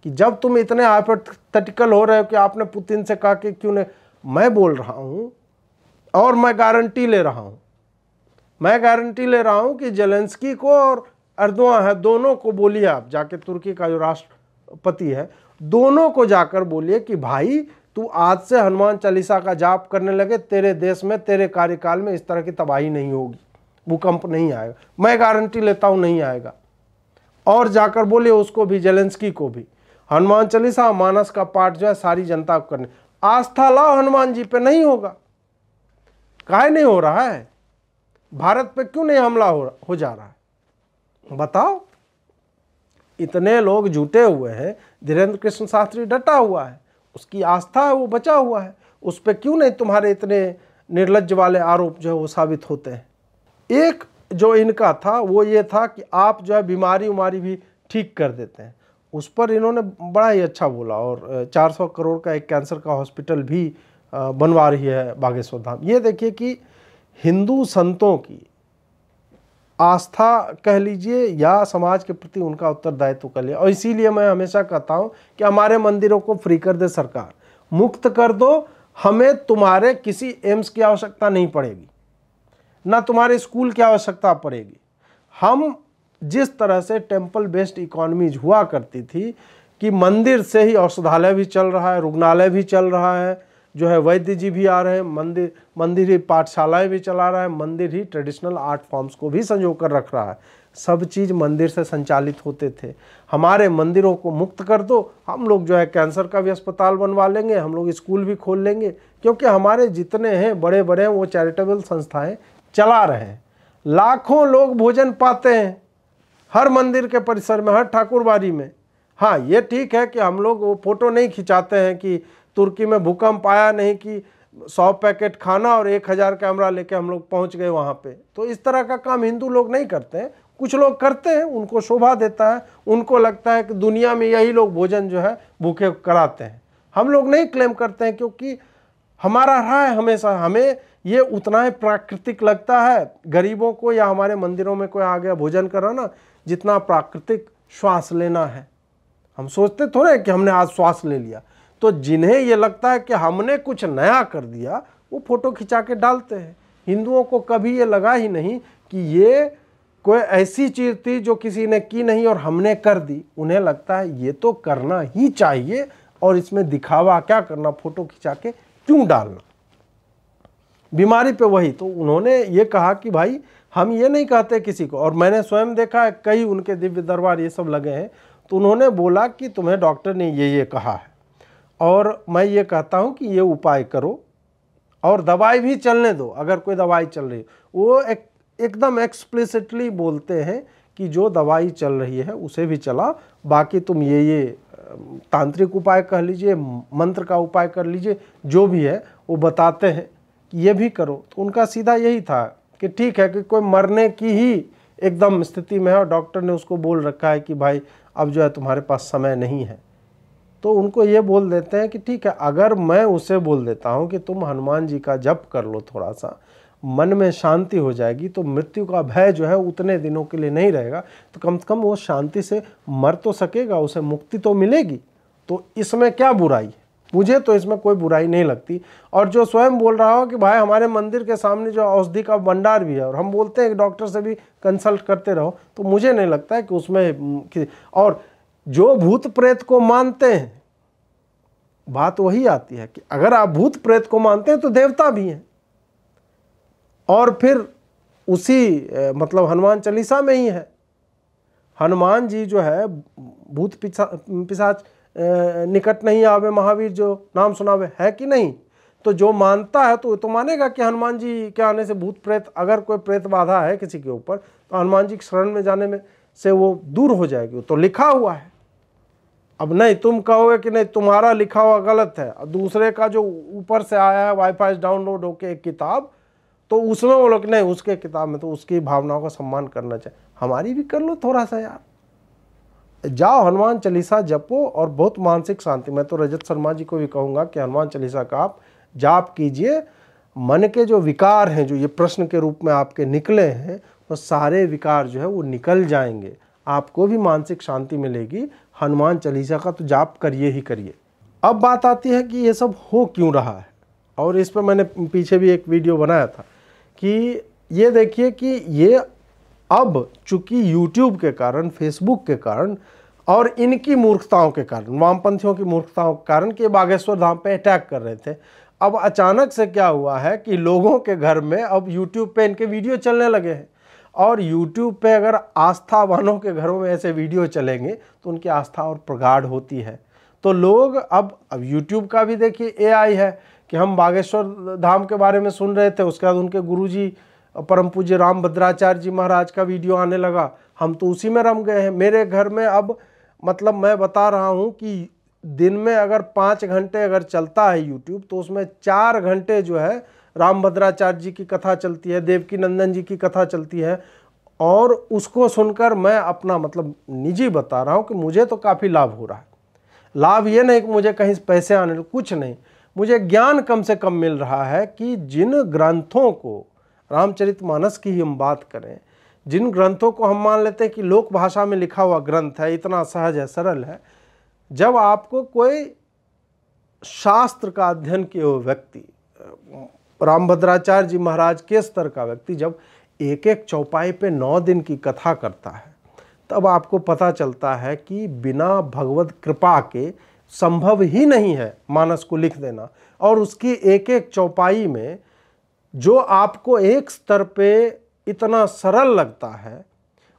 [SPEAKER 1] कि जब तुम इतने हाइपोथेटिकल हो रहे हो कि आपने पुतिन से कहा कि क्यों नहीं, मैं बोल रहा हूँ और मैं गारंटी ले रहा हूँ, कि जेलेंस्की को और अर्दोआन है दोनों को बोलिए, आप जाके तुर्की का जो राष्ट्रपति है दोनों को जाकर बोलिए कि भाई तू आज से हनुमान चालीसा का जाप करने लगे, तेरे देश में तेरे कार्यकाल में इस तरह की तबाही नहीं होगी, भूकंप नहीं आएगा, मैं गारंटी लेता हूं नहीं आएगा। और जाकर बोलिए उसको भी, जेलेंस्की को भी, हनुमान चालीसा मानस का पाठ जो है सारी जनता को करने, आस्था लाओ हनुमान जी पे। नहीं होगा, काहे नहीं हो रहा है? भारत पे क्यों नहीं हमला हो जा रहा है बताओ? इतने लोग जुटे हुए हैं, धीरेन्द्र कृष्ण शास्त्री डटा हुआ है, उसकी आस्था है, वो बचा हुआ है, उस पर क्यों नहीं तुम्हारे इतने निर्लज्ज वाले आरोप जो है वो साबित होते हैं? एक जो इनका था वो ये था कि आप जो है बीमारी उमारी भी ठीक कर देते हैं, उस पर इन्होंने बड़ा ही अच्छा बोला, और 400 करोड़ का एक कैंसर का हॉस्पिटल भी बनवा रही है बागेश्वर धाम। ये देखिए कि हिंदू संतों की आस्था कह लीजिए या समाज के प्रति उनका उत्तरदायित्व कर लिया। और इसीलिए मैं हमेशा कहता हूं कि हमारे मंदिरों को फ्री कर दे सरकार, मुक्त कर दो, हमें तुम्हारे किसी एम्स की आवश्यकता नहीं पड़ेगी, ना तुम्हारे स्कूल की आवश्यकता पड़ेगी। हम जिस तरह से टेम्पल बेस्ड इकोनॉमीज हुआ करती थी कि मंदिर से ही औषधालय भी चल रहा है, रुग्णालय भी चल रहा है, जो है वैद्य जी भी आ रहे हैं, मंदिर ही पाठशालाएं भी चला रहा है, मंदिर ही ट्रेडिशनल आर्ट फॉर्म्स को भी संजो कर रख रहा है। सब चीज़ मंदिर से संचालित होते थे। हमारे मंदिरों को मुक्त कर दो, हम लोग जो है कैंसर का भी अस्पताल बनवा लेंगे, हम लोग स्कूल भी खोल लेंगे, क्योंकि हमारे जितने हैं बड़े बड़े वो चैरिटेबल संस्थाएं चला रहे हैं। लाखों लोग भोजन पाते हैं हर मंदिर के परिसर में, हर ठाकुरबाड़ी में। हाँ, ये ठीक है कि हम लोग वो फोटो नहीं खिंचाते हैं कि तुर्की में भूकंप आया, नहीं कि 100 पैकेट खाना और 1000 कैमरा लेके हम लोग पहुंच गए वहाँ पे। तो इस तरह का काम हिंदू लोग नहीं करते हैं। कुछ लोग करते हैं, उनको शोभा देता है, उनको लगता है कि दुनिया में यही लोग भोजन जो है भूखे कराते हैं। हम लोग नहीं क्लेम करते हैं, क्योंकि हमारा रहा है हमेशा, हमें ये उतना ही प्राकृतिक लगता है गरीबों को या हमारे मंदिरों में कोई आ गया भोजन कराना, जितना प्राकृतिक श्वास लेना है। हम सोचते थोड़े कि हमने आज श्वास ले लिया। तो जिन्हें ये लगता है कि हमने कुछ नया कर दिया, वो फोटो खिंचा के डालते हैं। हिंदुओं को कभी ये लगा ही नहीं कि ये कोई ऐसी चीज़ थी जो किसी ने की नहीं और हमने कर दी। उन्हें लगता है ये तो करना ही चाहिए, और इसमें दिखावा क्या करना, फोटो खिंचा के क्यों डालना। बीमारी पे वही तो उन्होंने ये कहा कि भाई हम ये नहीं कहते किसी को, और मैंने स्वयं देखा है कई उनके दिव्य दरबार ये सब लगे हैं, तो उन्होंने बोला कि तुम्हें डॉक्टर ने ये कहा है और मैं ये कहता हूँ कि ये उपाय करो, और दवाई भी चलने दो। अगर कोई दवाई चल रही है, वो एकदम एक्सप्लिसिटली बोलते हैं कि जो दवाई चल रही है उसे भी चला, बाकी तुम ये तांत्रिक उपाय कह लीजिए, मंत्र का उपाय कर लीजिए, जो भी है वो बताते हैं कि ये भी करो। तो उनका सीधा यही था कि ठीक है कि कोई मरने की ही एकदम स्थिति में है और डॉक्टर ने उसको बोल रखा है कि भाई अब जो है तुम्हारे पास समय नहीं है, तो उनको ये बोल देते हैं कि ठीक है, अगर मैं उसे बोल देता हूँ कि तुम हनुमान जी का जप कर लो, थोड़ा सा मन में शांति हो जाएगी, तो मृत्यु का भय जो है उतने दिनों के लिए नहीं रहेगा, तो कम से कम वो शांति से मर तो सकेगा, उसे मुक्ति तो मिलेगी। तो इसमें क्या बुराई है? मुझे तो इसमें कोई बुराई नहीं लगती। और जो स्वयं बोल रहा हो कि भाई हमारे मंदिर के सामने जो औषधि का भंडार भी है, और हम बोलते हैं कि डॉक्टर से भी कंसल्ट करते रहो, तो मुझे नहीं लगता है कि उसमें। और जो भूत प्रेत को मानते हैं, बात वही आती है कि अगर आप भूत प्रेत को मानते हैं तो देवता भी हैं। और फिर उसी मतलब हनुमान चालीसा में ही है, हनुमान जी जो है भूत पिशाच निकट नहीं आवे, महावीर जो नाम सुनावे, है कि नहीं? तो जो मानता है तो मानेगा कि हनुमान जी के आने से भूत प्रेत, अगर कोई प्रेत बाधा है किसी के ऊपर, तो हनुमान जी की शरण में जाने में से वो दूर हो जाएगी। तो लिखा हुआ है। अब नहीं तुम कहोगे कि नहीं तुम्हारा लिखा हुआ गलत है, दूसरे का जो ऊपर से आया है वाईफाई डाउनलोड होके एक किताब, तो उसमें वो लोग नहीं, उसके किताब में तो उसकी भावनाओं का सम्मान करना चाहिए। हमारी भी कर लो थोड़ा सा यार, जाओ हनुमान चालीसा जपो और बहुत मानसिक शांति। मैं तो रजत शर्मा जी को भी कहूँगा कि हनुमान चालीसा का आप जाप कीजिए, मन के जो विकार हैं, जो ये प्रश्न के रूप में आपके निकले हैं, वो सारे विकार जो है वो निकल जाएंगे, आपको भी मानसिक शांति मिलेगी। हनुमान चालीसा का तो जाप करिए ही करिए। अब बात आती है कि ये सब हो क्यों रहा है, और इस पर मैंने पीछे भी एक वीडियो बनाया था कि ये देखिए कि ये अब चूंकि YouTube के कारण, फेसबुक के कारण और इनकी मूर्खताओं के कारण, वामपंथियों की मूर्खताओं के कारण कि बागेश्वर धाम पे अटैक कर रहे थे, अब अचानक से क्या हुआ है कि लोगों के घर में अब YouTube पे इनके वीडियो चलने लगे हैं। और YouTube पे अगर आस्थावानों के घरों में ऐसे वीडियो चलेंगे तो उनकी आस्था और प्रगाढ़ होती है। तो लोग अब YouTube का भी देखिए AI है कि हम बागेश्वर धाम के बारे में सुन रहे थे, उसके बाद उनके गुरुजी परम पूज्य रामभद्राचार्य जी महाराज का वीडियो आने लगा, हम तो उसी में रम गए हैं। मेरे घर में अब मतलब मैं बता रहा हूँ कि दिन में अगर 5 घंटे अगर चलता है YouTube, तो उसमें 4 घंटे जो है रामभद्राचार्य जी की कथा चलती है, देवकी नंदन जी की कथा चलती है, और उसको सुनकर मैं अपना मतलब निजी बता रहा हूँ कि मुझे तो काफ़ी लाभ हो रहा है। लाभ ये नहीं कि मुझे कहीं पैसे आने, कुछ नहीं, मुझे ज्ञान कम से कम मिल रहा है कि जिन ग्रंथों को, रामचरितमानस की ही हम बात करें, जिन ग्रंथों को हम मान लेते हैं कि लोक भाषा में लिखा हुआ ग्रंथ है, इतना सहज है, सरल है, जब आपको कोई शास्त्र का अध्ययन किए हुए व्यक्ति, रामभद्राचार्य जी महाराज के स्तर का व्यक्ति जब एक एक चौपाई पे 9 दिन की कथा करता है, तब आपको पता चलता है कि बिना भगवत कृपा के संभव ही नहीं है मानस को लिख देना। और उसकी एक एक चौपाई में जो आपको एक स्तर पे इतना सरल लगता है,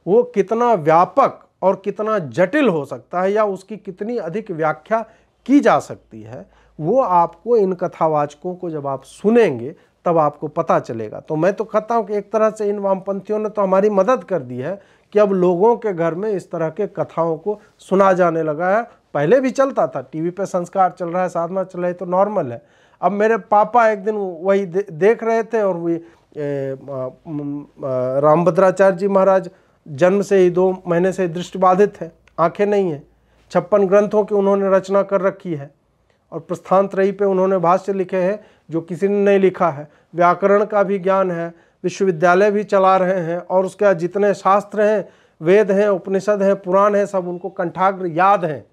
[SPEAKER 1] वो कितना व्यापक और कितना जटिल हो सकता है, या उसकी कितनी अधिक व्याख्या की जा सकती है, वो आपको इन कथावाचकों को जब आप सुनेंगे तब आपको पता चलेगा। तो मैं तो कहता हूँ कि एक तरह से इन वामपंथियों ने तो हमारी मदद कर दी है कि अब लोगों के घर में इस तरह के कथाओं को सुना जाने लगा है। पहले भी चलता था, टीवी पे संस्कार चल रहा है, साधना चल रही है, तो नॉर्मल है। अब मेरे पापा एक दिन वही देख रहे थे, और वही रामभद्राचार्य जी महाराज जन्म से ही 2 महीने से दृष्टिबाधित है, आंखें नहीं है। 56 ग्रंथों की उन्होंने रचना कर रखी है, और प्रस्थानत्रयी पे उन्होंने भाष्य लिखे हैं जो किसी ने नहीं लिखा है। व्याकरण का भी ज्ञान है, विश्वविद्यालय भी चला रहे हैं, और उसके बाद जितने शास्त्र हैं, वेद हैं, उपनिषद हैं, पुराण हैं, सब उनको कंठाग्र याद हैं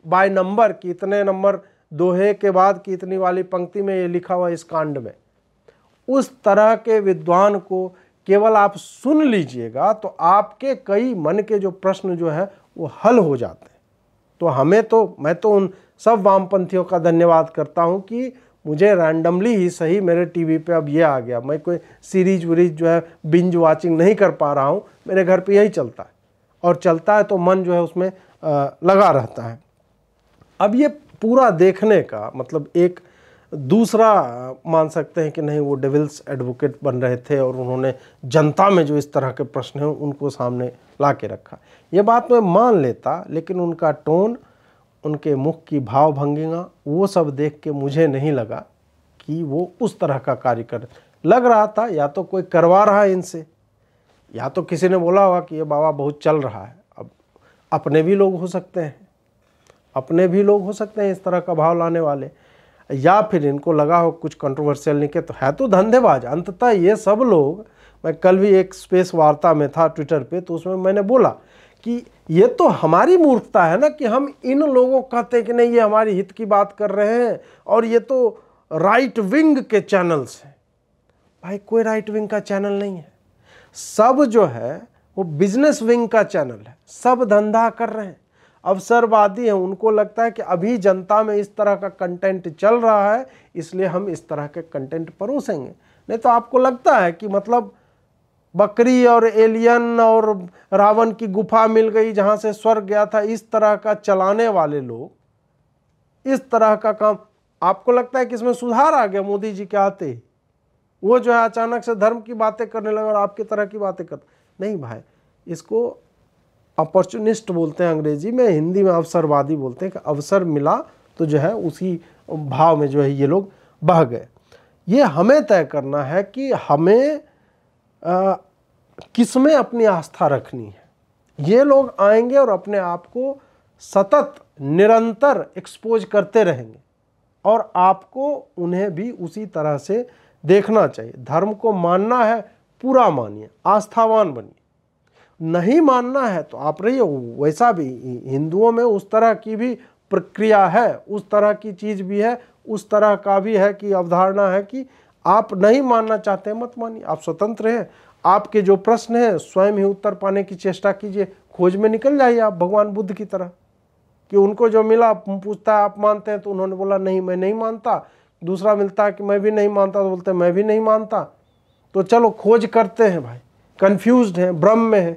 [SPEAKER 1] बाय नंबर कि इतने नंबर दोहे के बाद की इतनी वाली पंक्ति में ये लिखा हुआ इस कांड में। उस तरह के विद्वान को केवल आप सुन लीजिएगा तो आपके कई मन के जो प्रश्न जो है वो हल हो जाते हैं। तो मैं तो उन सब वामपंथियों का धन्यवाद करता हूं कि मुझे रैंडमली ही सही मेरे टीवी पे अब ये आ गया। मैं कोई सीरीज वीरीज जो है बिंज वाचिंग नहीं कर पा रहा हूं, मेरे घर पे यही चलता है, और चलता है तो मन जो है उसमें लगा रहता है। अब ये पूरा देखने का मतलब एक दूसरा मान सकते हैं कि नहीं, वो डेविल्स एडवोकेट बन रहे थे और उन्होंने जनता में जो इस तरह के प्रश्न हैं उनको सामने ला के रखा। ये बात मैं मान लेता, लेकिन उनका टोन, उनके मुख की भाव भंगिमा, वो सब देख के मुझे नहीं लगा कि वो उस तरह का कार्य कर। लग रहा था या तो कोई करवा रहा है इनसे, या तो किसी ने बोला होगा कि ये बाबा बहुत चल रहा है। अब अपने भी लोग हो सकते हैं, इस तरह का भाव लाने वाले, या फिर इनको लगा हो कुछ कंट्रोवर्शियल निकले, तो है तो धंधेबाज। अंततः ये सब लोग, मैं कल भी एक स्पेस वार्ता में था ट्विटर पे, तो उसमें मैंने बोला कि ये तो हमारी मूर्खता है ना कि हम इन लोगों को कहते हैं कि नहीं ये हमारी हित की बात कर रहे हैं, और ये तो राइट विंग के चैनल्स हैं। भाई कोई राइट विंग का चैनल नहीं है, सब जो है वो बिजनेस विंग का चैनल है। सब धंधा कर रहे हैं, अवसरवादी हैं। उनको लगता है कि अभी जनता में इस तरह का कंटेंट चल रहा है, इसलिए हम इस तरह के कंटेंट परोसेंगे। नहीं तो आपको लगता है कि मतलब बकरी और एलियन और रावण की गुफा मिल गई जहां से स्वर्ग गया था, इस तरह का चलाने वाले लोग इस तरह का काम, आपको लगता है कि इसमें सुधार आ गया मोदी जी के आते ही? वो जो है अचानक से धर्म की बातें करने लगे और आपकी तरह की बातें करते नहीं। भाई इसको अपॉर्चुनिस्ट बोलते हैं अंग्रेजी में, हिंदी में अवसरवादी बोलते हैं कि अवसर मिला तो जो है उसी भाव में जो है ये लोग बह गए। ये हमें तय करना है कि हमें किसमें अपनी आस्था रखनी है। ये लोग आएंगे और अपने आप को सतत निरंतर एक्सपोज करते रहेंगे, और आपको उन्हें भी उसी तरह से देखना चाहिए। धर्म को मानना है पूरा मानिए, आस्थावान बनिए। नहीं मानना है तो आप रहिए वैसा भी। हिंदुओं में उस तरह की भी प्रक्रिया है, उस तरह की चीज़ भी है, उस तरह का भी है कि अवधारणा है कि आप नहीं मानना चाहते मत मानिए, आप स्वतंत्र हैं। आपके जो प्रश्न हैं स्वयं ही उत्तर पाने की चेष्टा कीजिए, खोज में निकल जाइए आप भगवान बुद्ध की तरह, कि उनको जो मिला पूछता है आप मानते हैं, तो उन्होंने बोला नहीं मैं नहीं मानता। दूसरा मिलता है कि मैं भी नहीं मानता, तो बोलते हैं मैं भी नहीं मानता। तो चलो खोज करते हैं भाई, कन्फ्यूज्ड हैं, भ्रम में हैं।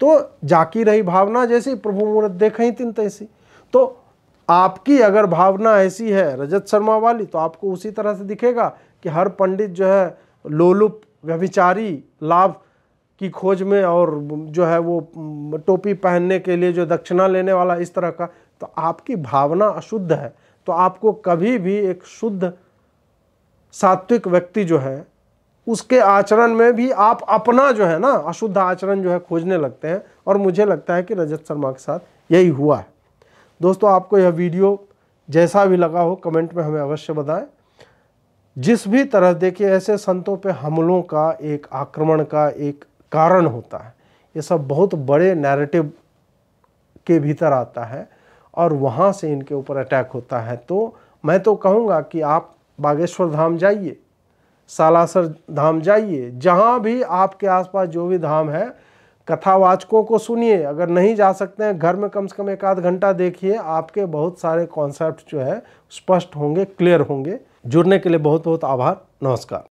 [SPEAKER 1] तो जाकी रही भावना जैसी, प्रभु मूरत देखई तिन तैसी। तो आपकी अगर भावना ऐसी है रजत शर्मा वाली, तो आपको उसी तरह से दिखेगा कि हर पंडित जो है लोलुप व्यभिचारी लाभ की खोज में, और जो है वो टोपी पहनने के लिए जो दक्षिणा लेने वाला, इस तरह का। तो आपकी भावना अशुद्ध है, तो आपको कभी भी एक शुद्ध सात्विक व्यक्ति जो है उसके आचरण में भी आप अपना जो है ना अशुद्ध आचरण जो है खोजने लगते हैं। और मुझे लगता है कि रजत शर्मा के साथ यही हुआ है। दोस्तों आपको यह वीडियो जैसा भी लगा हो कमेंट में हमें अवश्य बताएं। जिस भी तरह देखिए ऐसे संतों पे हमलों का, एक आक्रमण का एक कारण होता है। ये सब बहुत बड़े नैरेटिव के भीतर आता है और वहाँ से इनके ऊपर अटैक होता है। तो मैं तो कहूँगा कि आप बागेश्वर धाम जाइए, सालासर धाम जाइए, जहाँ भी आपके आसपास जो भी धाम है, कथावाचकों को सुनिए। अगर नहीं जा सकते हैं, घर में कम से कम 1 आध घंटा देखिए, आपके बहुत सारे कॉन्सेप्ट जो है स्पष्ट होंगे, क्लियर होंगे। जुड़ने के लिए बहुत बहुत आभार। नमस्कार।